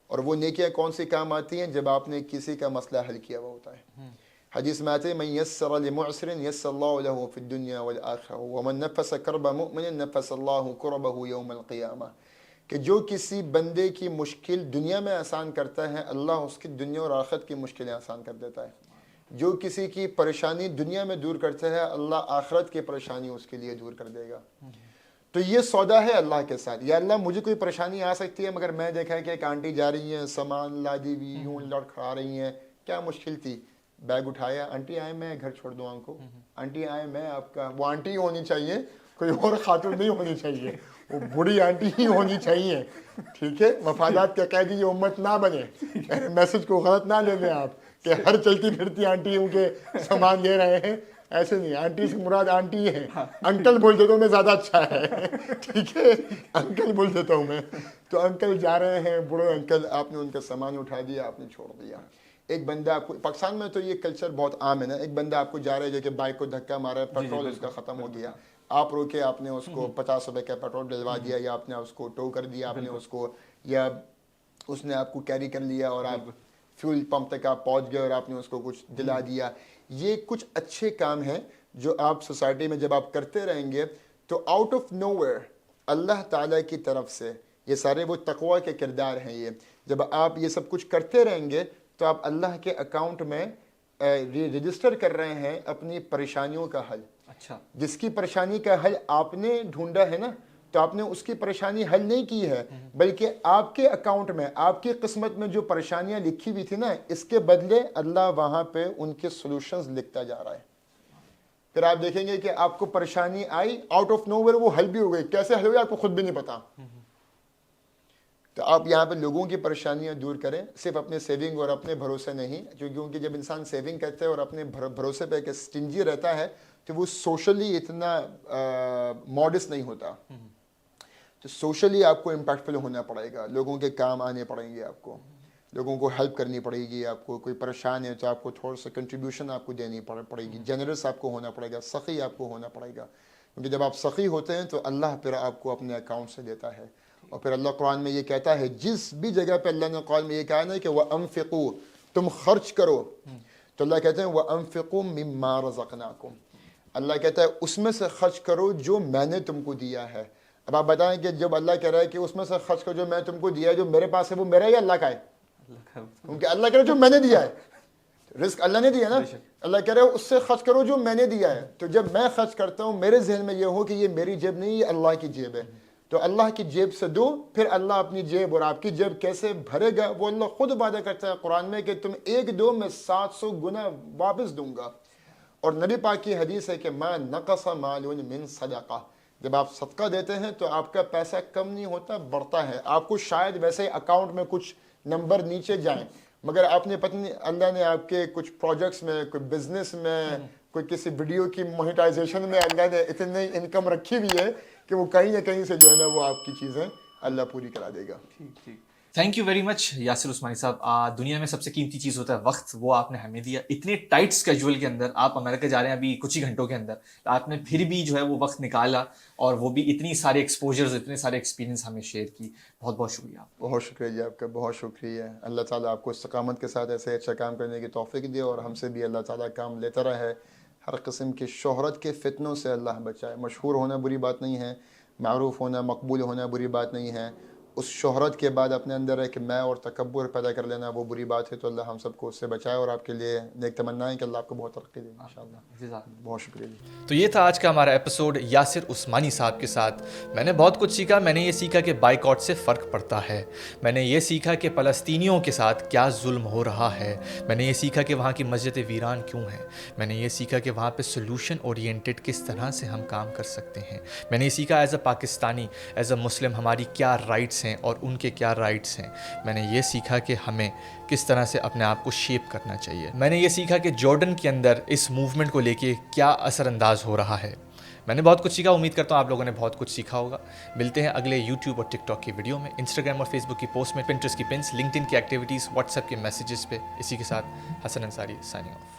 اور وہ نیکیاں کون سی کام آتی ہیں؟ جب آپ نے کسی کا مسئلہ حل کیا ہوا ہوتا ہے. حدیث میں آتے ہیں من یسر لمعسر یسر اللہ له فی الدنیا والآخرہ ومن نفس کرب مؤمن نفس اللہ کربہ یوم القیامہ. کہ جو کسی بندے کی مشکل دنیا میں آسان کرتا ہے اللہ اس کی دنیا اور آخرت کی مشکلیں آسان کر دیتا ہے. جو کسی کی پریشانی دنیا میں دور کرتا ہے اللہ آخرت کی پریشانی اس کے لیے دور کر دے گا. تو یہ سودا ہے اللہ کے ساتھ. یا اللہ مجھے کوئی پریشانی آ سکتی ہے مگر میں دیکھا ہے کہ ایک آنٹی جا رہی ہیں سامان لا دی ہوئی یوں لڑکھڑا رہی ہیں, کیا مشکل تھی, بیگ اٹھایا, آنٹی آئے میں گھر چھوڑ دوں آپ کو, آنٹی آئے میں آپ کا, وہ آنٹی ہونی چاہیے کوئی اور خاتون نہیں ہونی چاہیے, وہ بڑی آنٹی ہی ہونی چاہیے, ٹھیک ہے. مفادات کا قیدی یہ امت نہ بنے, میسج کو غلط نہ لے لیں آپ کہ ہر چلتی پھرتی آنٹیوں کے سامان لے رہے ہیں, ایسے نہیں. آنٹی سے مراد آنٹی ہے, انکل بول دیتا ہوں میں زیادہ اچھا ہے, ٹھیک ہے, انکل بول دیتا ہوں میں. تو انکل جا رہے ہیں, بڑے انکل, آپ نے ان کا سامان اٹھا دیا, آپ نے چھوڑ دیا. ایک بندہ آپ کو, پاکستان میں تو یہ کلچر بہت عام ہے نا, ایک بندہ آپ کو جا رہا ہے جو کہ بائک کو دھکا مارا ہے, پیٹرول اس کا ختم ہو گیا, آپ روکے, آپ نے اس کو 50 روپے کا پیٹرول ڈلوا دیا, یا آپ نے اس کو ٹو کر دیا, آپ نے اس کو, یا اس نے آپ کو کیری کر لیا اور آپ فیول پمپ تک آپ پہنچ گئے اور آپ نے اس کو کچھ دلا دیا. یہ کچھ اچھے کام ہیں جو آپ سوسائٹی میں جب آپ کرتے رہیں گے تو آؤٹ آف نو ویئر اللہ تعالیٰ کی طرف سے یہ سارے وہ تقوی کے کردار ہیں. یہ جب آپ یہ سب کچھ کرتے رہیں گے تو آپ اللہ کے اکاؤنٹ میں رجسٹر کر رہے ہیں اپنی پریشانیوں کا حل. اچھا, جس کی پریشانی کا حل آپ نے ڈھونڈا ہے نا, تو آپ نے اس کی پریشانی حل نہیں کی ہے, بلکہ آپ کے اکاؤنٹ میں آپ کی قسمت میں جو پریشانیاں لکھی ہوئی تھی نا, اس کے بدلے اللہ وہاں پہ ان کے سولوشنز لکھتا جا رہا ہے. پھر آپ دیکھیں گے کہ آپ کو پریشانی آئی, آؤٹ آف نو ویئر وہ حل بھی ہو گئی. کیسے حل ہوئی آپ کو خود بھی نہیں پتا. تو آپ یہاں پہ لوگوں کی پریشانیاں دور کریں, صرف اپنے سیونگ اور اپنے بھروسے نہیں, کیونکہ جب انسان سیونگ کرتا ہے اور اپنے بھروسے پہ کہ سٹنجی رہتا ہے تو وہ سوشلی اتنا ماڈسٹ نہیں ہوتا. تو سوشلی آپ کو امپیکٹفل ہونا پڑے گا, لوگوں کے کام آنے پڑیں گے, آپ کو لوگوں کو ہیلپ کرنی پڑے گی, آپ کو کوئی پریشان ہے تو آپ کو تھوڑا سا کنٹریبیوشن آپ کو دینی پڑے گی, جنرس آپ کو ہونا پڑے گا, سخی آپ کو ہونا پڑے گا. کیونکہ جب آپ سخی ہوتے ہیں تو اللہ پھر آپ کو اپنے اکاؤنٹ سے دیتا ہے. اور پھر اللہ قرآن میں یہ کہتا ہے, جس بھی جگہ پہ اللہ نے قرآن میں یہ کہا نا کہ وَأَنفِقُوا, تم خرچ کرو, تو اللہ کہتے ہیں وَأَنفِقُوا مِمَّا رَزَقْنَاكُمْ, اللہ کہتا ہے اس میں سے خرچ کرو جو میں نے تم کو دیا ہے. اب آپ بتائیں کہ جب اللہ کہہ رہا ہے کہ اس میں سے خرچ کرو جو میں تم کو دیا ہے, جو میرے پاس ہے وہ میرا ہے یا اللہ کا ہے؟ کیونکہ اللہ کہہ رہا ہے جو میں نے دیا ہے, رزق اللہ نے دیا نا, اللہ کہہ رہا ہے اس سے خرچ کرو جو میں نے دیا ہے. تو جب میں خرچ کرتا ہوں میرے ذہن میں یہ ہو کہ یہ میری جیب نہیں, یہ اللہ کی جیب ہے, تو اللہ کی جیب سے دو. پھر اللہ اپنی جیب اور آپ کی جیب کیسے بھرے گا وہ اللہ خود وعدہ کرتا ہے قرآن میں کہ تم ایک دو میں 700 گنا واپس دوں گا. اور نبی پاک کی حدیث ہے کہ ما نقص مال من صدقہ, جب آپ صدقہ دیتے ہیں تو آپ کا پیسہ کم نہیں ہوتا, بڑھتا ہے. آپ کو شاید ویسے اکاؤنٹ میں کچھ نمبر نیچے جائیں, مگر آپ نے پتہ نہیں اللہ نے آپ کے کچھ پروجیکٹس میں, کوئی بزنس میں, کوئی کسی ویڈیو کی مونیٹائزیشن میں اللہ نے اتنی انکم رکھی ہوئی ہے کہ وہ کہیں نہ کہیں سے جو ہے نا وہ آپ کی چیزیں اللہ پوری کرا دے گا. ٹھیک ٹھیک. Thank you very much Yasir Usmani صاحب. دنیا میں سب سے قیمتی چیز ہوتا ہے وقت, وہ آپ نے ہمیں دیا. اتنے ٹائٹ اسکیجول کے اندر آپ امریکہ جا رہے ہیں ابھی کچھ ہی گھنٹوں کے اندر, آپ نے پھر بھی جو ہے وہ وقت نکالا اور وہ بھی اتنی سارے ایکسپوجرز, اتنے سارے ایکسپیرینس ہمیں شیئر کی. بہت بہت شکریہ. بہت شکریہ جی آپ کا, بہت شکریہ. اللہ تعالیٰ آپ کو استقامت کے ساتھ ایسے اچھا کام کرنے کی توفیق دے, اور ہم سے بھی اللہ تعالیٰ کام لیتا رہے. ہر قسم کی شہرت کے فتنوں سے اللہ بچائے. مشہور ہونا بری بات نہیں ہے, معروف ہونا, مقبول ہونا بری بات نہیں ہے. اس شہرت کے بعد اپنے اندر ہے کہ میں اور تکبر پیدا کر لینا وہ بری بات ہے. تو اللہ ہم سب کو اس سے بچائے, اور آپ کے لیے نیک تمنا ہے کہ اللہ آپ کو بہت ترقی دے انشاءاللہ. بہت شکریہ جی. تو یہ تھا آج کا ہمارا ایپیسوڈ یاسر عثمانی صاحب کے ساتھ. میں نے بہت کچھ سیکھا. میں نے یہ سیکھا کہ بائیکاٹ سے فرق پڑتا ہے. میں نے یہ سیکھا کہ فلسطینیوں کے ساتھ کیا ظلم ہو رہا ہے. میں نے یہ سیکھا کہ وہاں کی مسجدیں ویران کیوں ہیں. میں نے یہ سیکھا کہ وہاں پہ سولوشن اورینٹڈ کس طرح سے ہم کام کر سکتے ہیں. میں نے یہ سیکھا as a Pakistani, as a Muslim ہماری کیا رائٹس ہیں اور ان کے کیا رائٹس ہیں. میں نے یہ سیکھا کہ ہمیں کس طرح سے اپنے آپ کو شیپ کرنا چاہیے. میں نے یہ سیکھا کہ جارڈن کے اندر اس موومنٹ کو لے کے کیا اثر انداز ہو رہا ہے. میں نے بہت کچھ سیکھا. امید کرتا ہوں آپ لوگوں نے بہت کچھ سیکھا ہوگا. ملتے ہیں اگلے یوٹیوب اور ٹک ٹاک کی ویڈیو میں, انسٹاگرام اور فیس بک کی پوسٹ میں, پنٹرسٹ کی پنس, لنکڈ ان کی ایکٹیویٹیز, واٹس ایپ کے میسیجز پہ. اسی کے ساتھ حسن انصاری سائننگ آف.